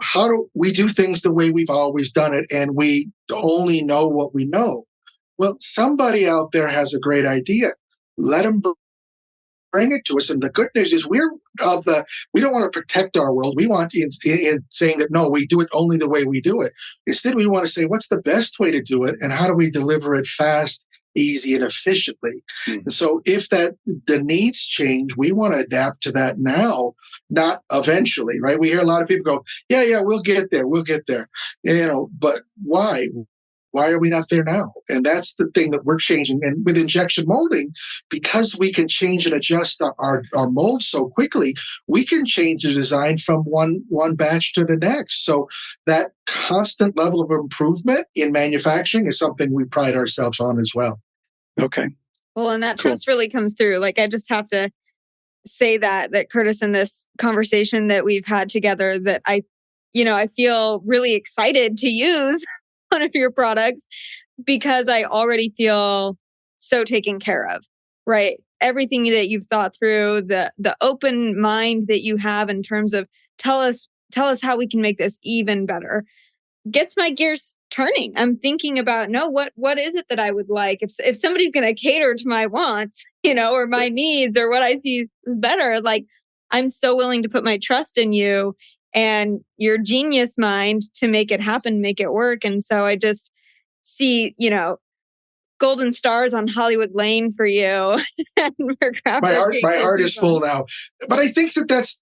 how do we do things the way we've always done it, and we only know what we know? Well, somebody out there has a great idea. Let them bring it to us. And the good news is we don't want to protect our world. We want, in saying that, no, we do it only the way we do it. Instead, we want to say, what's the best way to do it, and how do we deliver it fast, easy, and efficiently? And so if the needs change, we want to adapt to that now, not eventually, right? We hear a lot of people go, yeah, we'll get there. But why? Why are we not there now? And that's the thing that we're changing. And with injection molding, because we can change and adjust our molds so quickly, we can change the design from one batch to the next. So that constant level of improvement in manufacturing is something we pride ourselves on as well. Okay. Well, and that trust really comes through. Like, I just have to say that Curtis, in this conversation that we've had together, that I feel really excited to use one of your products, because I already feel so taken care of, right? Everything that you've thought through, the open mind that you have in terms of tell us how we can make this even better, gets my gears turning. I'm thinking about, what is it that I would like? If somebody's going to cater to my wants, or my needs, or what I see is better, like, I'm so willing to put my trust in you and your genius mind to make it happen, make it work. And so I just see, golden stars on Hollywood Lane for you. My heart is full now. But I think that's,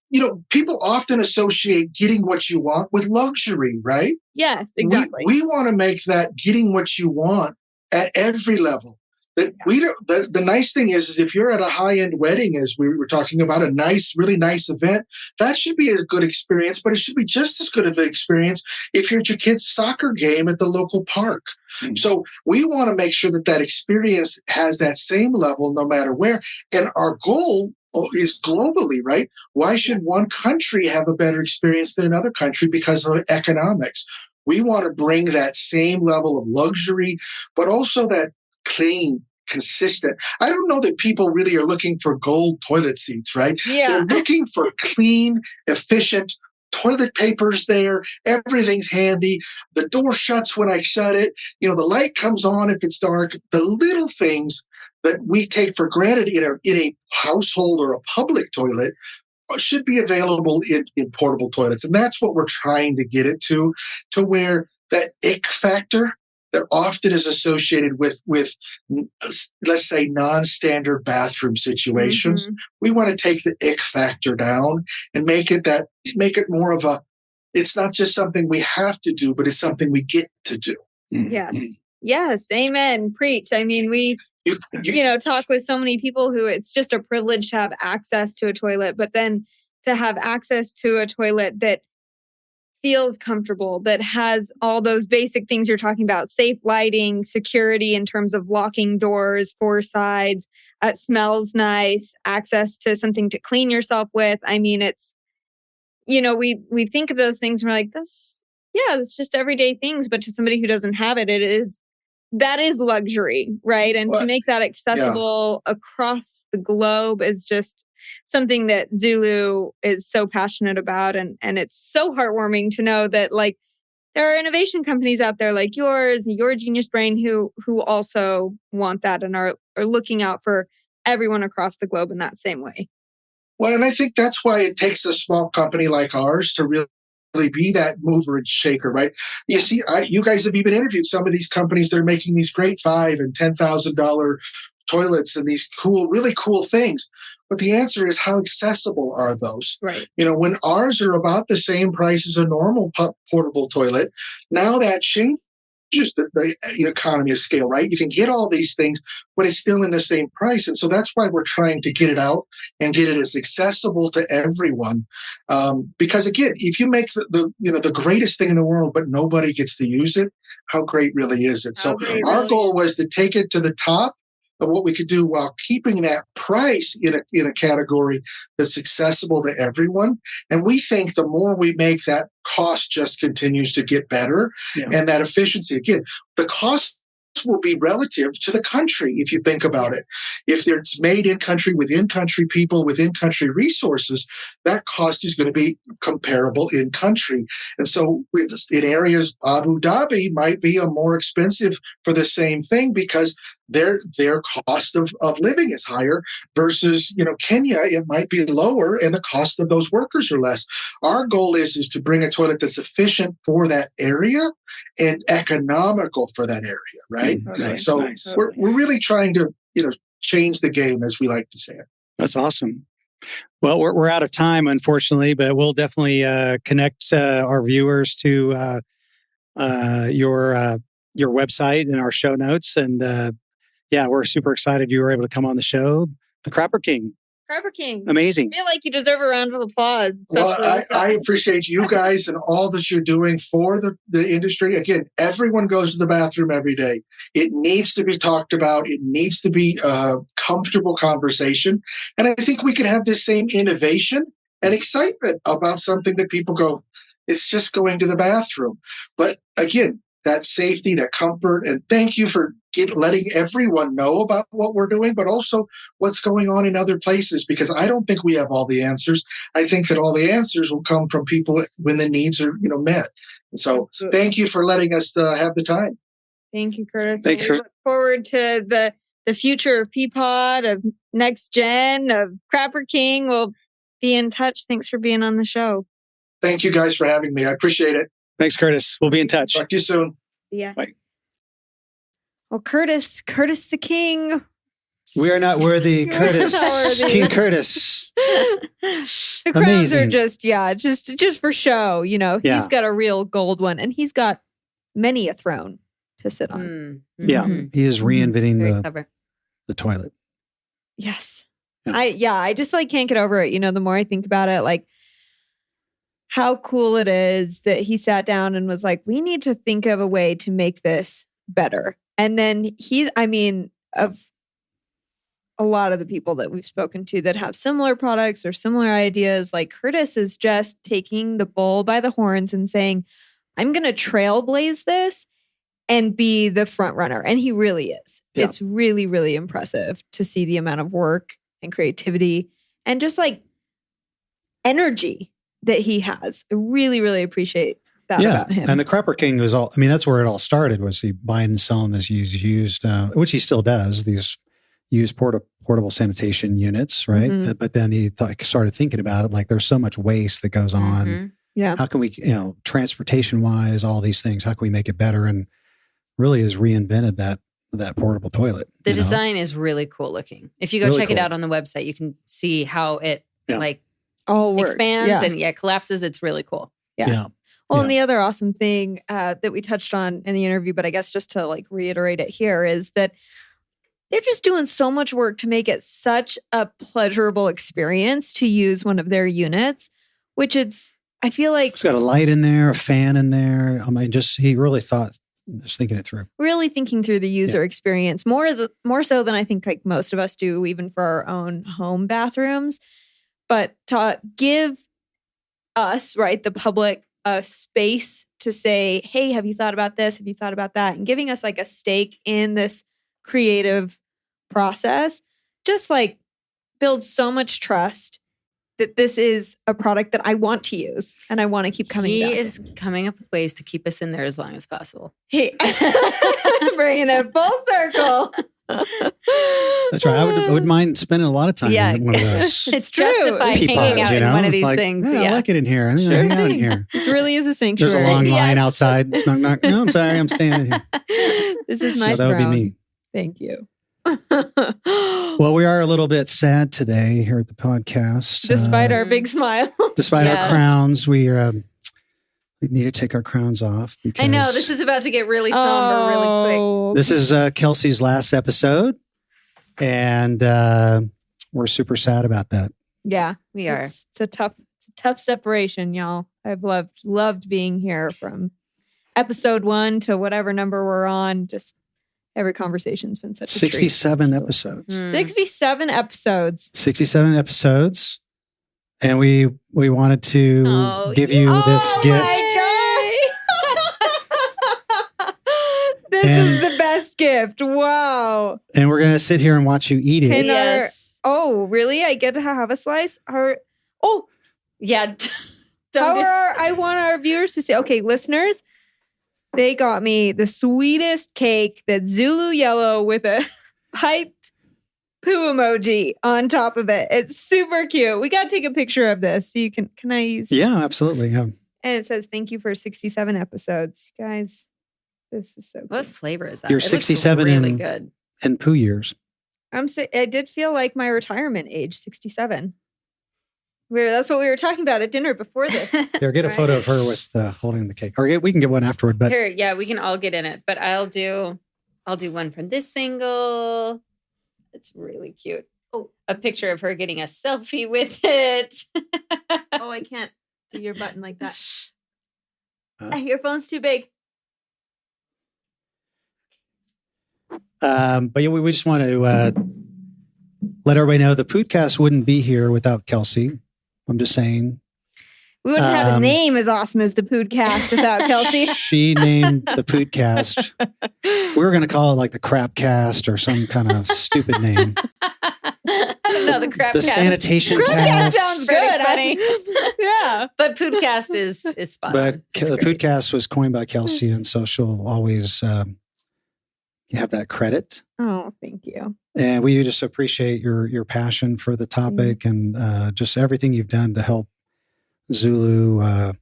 people often associate getting what you want with luxury, right? Yes, exactly. We want to make that getting what you want at every level. The nice thing is if you're at a high-end wedding, as we were talking about, a really nice event, that should be a good experience, but it should be just as good of an experience if you're at your kid's soccer game at the local park. So we want to make sure that experience has that same level no matter where. And our goal is globally, right? Why should one country have a better experience than another country because of economics? We want to bring that same level of luxury, but also that clean, consistent. I don't know that people really are looking for gold toilet seats, right? Yeah. They're looking for clean, efficient toilet papers there. Everything's handy. The door shuts when I shut it. The light comes on if it's dark. The little things that we take for granted in a household or a public toilet should be available in portable toilets. And that's what we're trying to get it to where that ick factor that often is associated with let's say non-standard bathroom situations. We want to take the ick factor down and make it more of it's not just something we have to do, but it's something we get to do. Yes, amen. Preach. I mean, we talk with so many people who it's just a privilege to have access to a toilet, but then to have access to a toilet that feels comfortable, that has all those basic things you're talking about, safe lighting, security in terms of locking doors, 4 sides, smells nice, access to something to clean yourself with. I mean, it's, we think of those things and we're like, it's just everyday things. But to somebody who doesn't have it, that is luxury, right? And to make that accessible across the globe is just something that ZuLoo is so passionate about. And it's so heartwarming to know that, like, there are innovation companies out there like yours, your Genius Brain, who also want that and are looking out for everyone across the globe in that same way. Well, and I think that's why it takes a small company like ours to really be that mover and shaker, right? You see, you guys have even interviewed some of these companies that are making these great $5,000 and $10,000 toilets and these really cool things. But the answer is, how accessible are those? Right. When ours are about the same price as a normal portable toilet, now that changes the economy of scale, right? You can get all these things, but it's still in the same price. And so that's why we're trying to get it out and get it as accessible to everyone. Because again, if you make the greatest thing in the world, but nobody gets to use it, how great really is it? So our goal was to take it to the top of what we could do while keeping that price in a category that's accessible to everyone. And we think the more we make, that cost just continues to get better, and that efficiency. Again, the cost will be relative to the country if you think about it. If it's made in country, within country people, within country resources, that cost is going to be comparable in country. And so in areas, Abu Dhabi might be a more expensive for the same thing because their cost of living is higher versus, Kenya, it might be lower and the cost of those workers are less. Our goal is to bring a toilet that's efficient for that area and economical for that area, right? Nice, so nice. we're really trying to, change the game, as we like to say it. That's awesome. Well, we're out of time, unfortunately, but we'll definitely connect our viewers to your website and our show notes. And we're super excited you were able to come on the show. The Crapper King. Crapper King. Amazing. I feel like you deserve a round of applause. Well, I appreciate you guys and all that you're doing for the industry. Again, everyone goes to the bathroom every day. It needs to be talked about. It needs to be a comfortable conversation. And I think we can have this same innovation and excitement about something that people go, it's just going to the bathroom. But again, that safety, that comfort, and thank you for letting everyone know about what we're doing, but also what's going on in other places, because I don't think we have all the answers. I think that all the answers will come from people when the needs are, met. And so thank you for letting us have the time. Thank you, Curtis. Thank we you. look forward to the future of Peapod, of Next Gen, of Crapper King. We'll be in touch. Thanks for being on the show. Thank you guys for having me. I appreciate it. Thanks, Curtis. We'll be in touch. Talk to you soon. Yeah. Bye. Well, Curtis the King. We are not worthy, Curtis. Not worthy. King Curtis. The crowns are just for show. He's got a real gold one, and he's got many a throne to sit on. Mm-hmm. Yeah, he is reinventing the toilet. Yes. Yeah. I just can't get over it. The more I think about it, how cool it is that he sat down and was like, we need to think of a way to make this better. And then of a lot of the people that we've spoken to that have similar products or similar ideas, Curtis is just taking the bull by the horns and saying, I'm going to trailblaze this and be the front runner. And he really is. Yeah. It's really, really impressive to see the amount of work and creativity and just energy that he has. I really, really appreciate that about him. And the Crapper King was that's where it all started, was he buying and selling this used, which he still does, these used portable sanitation units, right? Mm-hmm. But then he started thinking about it, there's so much waste that goes on. Mm-hmm. Yeah. How can we, transportation-wise, all these things, how can we make it better? And really has reinvented that portable toilet. The design is really cool looking. If you go check it out on the website, you can see how it all works. Expands and collapses. It's really cool. Yeah. Well, and the other awesome thing that we touched on in the interview, but I guess just to reiterate it here, is that they're just doing so much work to make it such a pleasurable experience to use one of their units, which I feel like it's got a light in there, a fan in there. He really thought, just thinking it through. Really thinking through the user experience more so than I think most of us do, even for our own home bathrooms. But to give us, the public, a space to say, hey, have you thought about this? Have you thought about that? And giving us a stake in this creative process, just builds so much trust that this is a product that I want to use and I want to keep coming back. He is coming up with ways to keep us in there as long as possible. Hey, bringing it full circle. That's right. I wouldn't mind spending a lot of time in one of those. It's justified hanging out in one of these things. Yeah, I like it in here. I hang out in here. This really is a sanctuary. There's a long line outside. Knock, knock. No, I'm sorry. I'm standing here. This is my that would be me. Thank you. Well, we are a little bit sad today here at the podcast. Despite our big smile. Despite our crowns, we need to take our crowns off. I know, this is about to get really somber really quick. This is Kelsey's last episode, and we're super sad about that. Yeah, we are. It's a tough separation, y'all. I've loved being here from episode 1 to whatever number we're on. Just Every conversation's been such a treat. 67 episodes. 67 episodes. 67 episodes. And we wanted to give you this gift. This is the best gift. Wow. And we're going to sit here and watch you eat it. Yes. Oh, really? I get to have a slice? Yeah. I want our viewers to say, okay, listeners, they got me the sweetest cake that's ZuLoo yellow with a piped poo emoji on top of it. It's super cute. We got to take a picture of this. So you can I use? Yeah, absolutely. Yeah. And it says, thank you for 67 episodes. Guys, this is so good. What flavor is that? You're It looks 67 really good. And poo years. I did feel like my retirement age, 67. That's what we were talking about at dinner before this. Here, get a photo of her with holding the cake. Or we can get one afterward. But Here, yeah, we can all get in it. But I'll do one from this angle. It's really cute. Oh, a picture of her getting a selfie with it. Oh, I can't do your button like that. Your phone's too big. But yeah, we just want to let everybody know the Poodcast wouldn't be here without Kelsey. I'm just saying. We wouldn't have a name as awesome as the Poodcast without Kelsey. She named the Poodcast. We were going to call it like the Crapcast or some kind of stupid name. I don't know, the Crapcast. The Sanitation Crapcast Cast. sounds good. Funny. Yeah. But Poodcast is spot But on. the Poodcast was coined by Kelsey, and so she'll always have that credit. Oh, thank you. And we just appreciate your passion for the topic and just everything you've done to help ZuLoo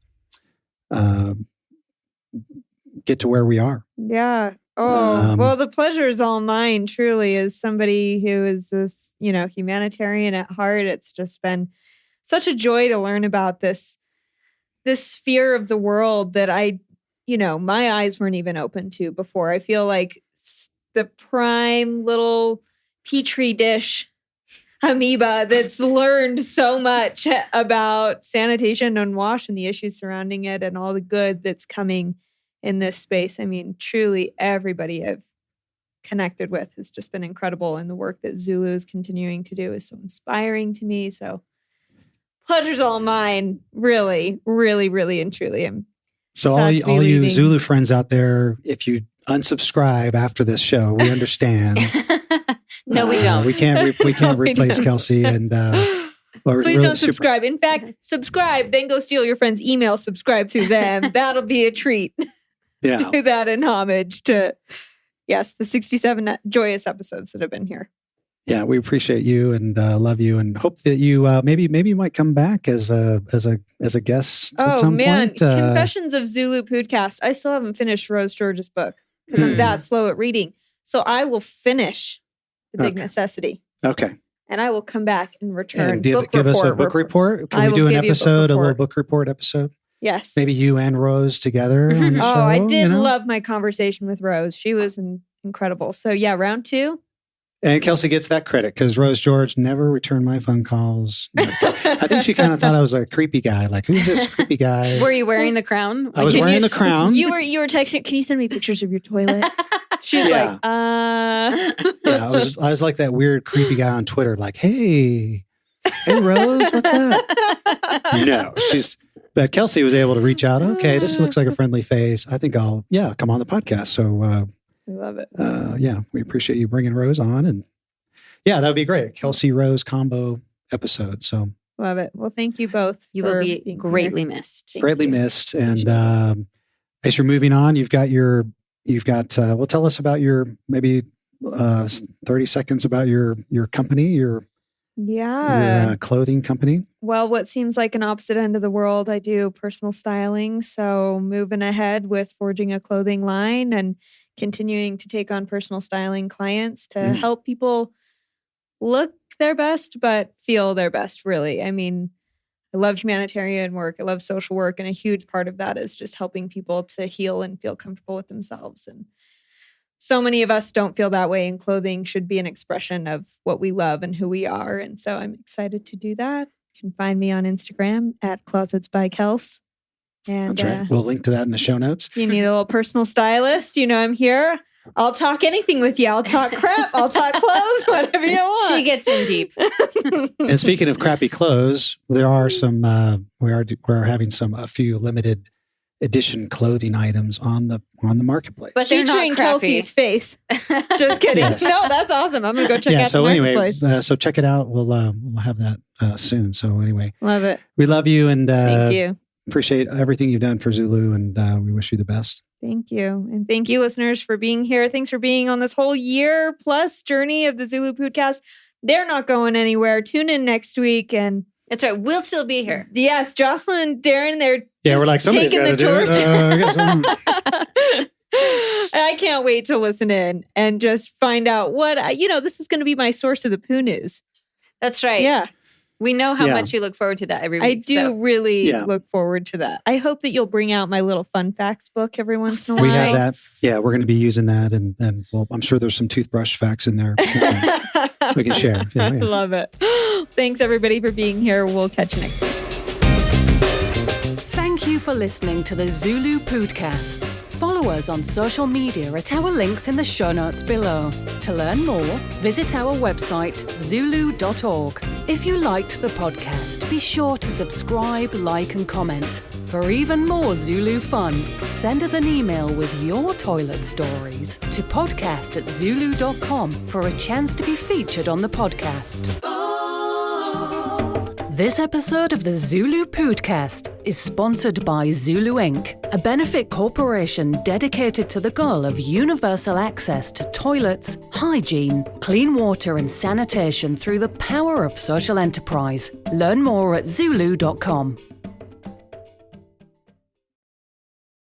get to where we are. Yeah. Oh, well, the pleasure is all mine, truly, as somebody who is this, humanitarian at heart. It's just been such a joy to learn about this sphere of the world that my eyes weren't even open to before. I feel like the prime little petri dish amoeba that's learned so much about sanitation and wash and the issues surrounding it and all the good that's coming in this space. I mean, truly everybody I've connected with has just been incredible. And the work that ZuLoo is continuing to do is so inspiring to me. So pleasure's all mine. Really, really, really and truly. So all you ZuLoo friends out there, if you unsubscribe after this show, we understand. No, we don't. We can't replace Kelsey and please don't subscribe. In fact, subscribe, then go steal your friend's email, subscribe through them. That'll be a treat. Yeah. Do that in homage to the 67 joyous episodes that have been here. Yeah, we appreciate you and love you and hope that you maybe you might come back as a guest at some point. Confessions of ZuLoo Pōōdcast. I still haven't finished Rose George's book because I'm that slow at reading. So I will finish The Big Necessity. Okay. And I will come back and return. And give us a book report. Can we do an episode, a little book report episode? Yes. Maybe you and Rose together on the show. I did love my conversation with Rose. She was incredible. So yeah, round 2. And Kelsey gets that credit because Rose George never returned my phone calls. I think she kind of thought I was a creepy guy. Like, who's this creepy guy? Were you wearing the crown? I was wearing the crown. You were texting, can you send me pictures of your toilet? She was like, Yeah, I was like that weird creepy guy on Twitter, like, hey Rose, what's that? No, but Kelsey was able to reach out. Okay, this looks like a friendly face. I think I'll come on the podcast. So I love it. We appreciate you bringing Rose on, and that would be great. Kelsey Rose combo episode. So love it. Well, thank you both. You will be greatly missed. Greatly missed. And as you're moving on, you've got well, tell us about your maybe 30 seconds about your company, your clothing company. Well, what seems like an opposite end of the world, I do personal styling. So moving ahead with forging a clothing line and continuing to take on personal styling clients to help people look their best, but feel their best, really. I mean, I love humanitarian work. I love social work. And a huge part of that is just helping people to heal and feel comfortable with themselves. And so many of us don't feel that way, and clothing should be an expression of what we love and who we are. And so I'm excited to do that. You can find me on Instagram at Closets by Kels. And that's right. We'll link to that in the show notes. If you need a little personal stylist, I'm here. I'll talk anything with you. I'll talk crap. I'll talk clothes, whatever you want. She gets in deep. And speaking of crappy clothes, there are some. We're having a few limited edition clothing items on the marketplace. But they're featuring not crappy. Kelsey's face. Just kidding. Yes. No, that's awesome. I'm gonna go check out So the anyway, marketplace. so check it out. We'll have that soon. So anyway, Love it. we love you and Thank you. appreciate everything you've done for ZuLoo, and we wish you the best. Thank you. And thank you, listeners, for being here. Thanks for being on this whole year plus journey of the ZuLoo Pōōdcast. They're not going anywhere. Tune in next week. And That's right. We'll still be here. yes, Jocelyn and Darren, they're We're like, somebody's taking got to the do it. torch. I can't wait to listen in and just find out what, this is going to be my source of the poo news. That's right. Yeah. We know how Yeah. much you look forward to that every week. I do really Yeah. look forward to that. I hope that you'll bring out my little fun facts book every once in a while. We have that. Yeah, we're going to be using that, and well, I'm sure there's some toothbrush facts in there we can share. I love it. Thanks, everybody, for being here. We'll catch you next week. Thank you for listening to the ZuLoo Pōōdcast. Follow us on social media at our links in the show notes below. To learn more, visit our website, ZuLoo.org. If you liked the podcast, be sure to subscribe, like, and comment. For even more ZuLoo fun, send us an email with your toilet stories to podcast@zuloo.com for a chance to be featured on the podcast. This episode of the ZuLoo Pōōdcast is sponsored by ZuLoo Inc., a benefit corporation dedicated to the goal of universal access to toilets, hygiene, clean water and sanitation through the power of social enterprise. Learn more at ZuLoo.com.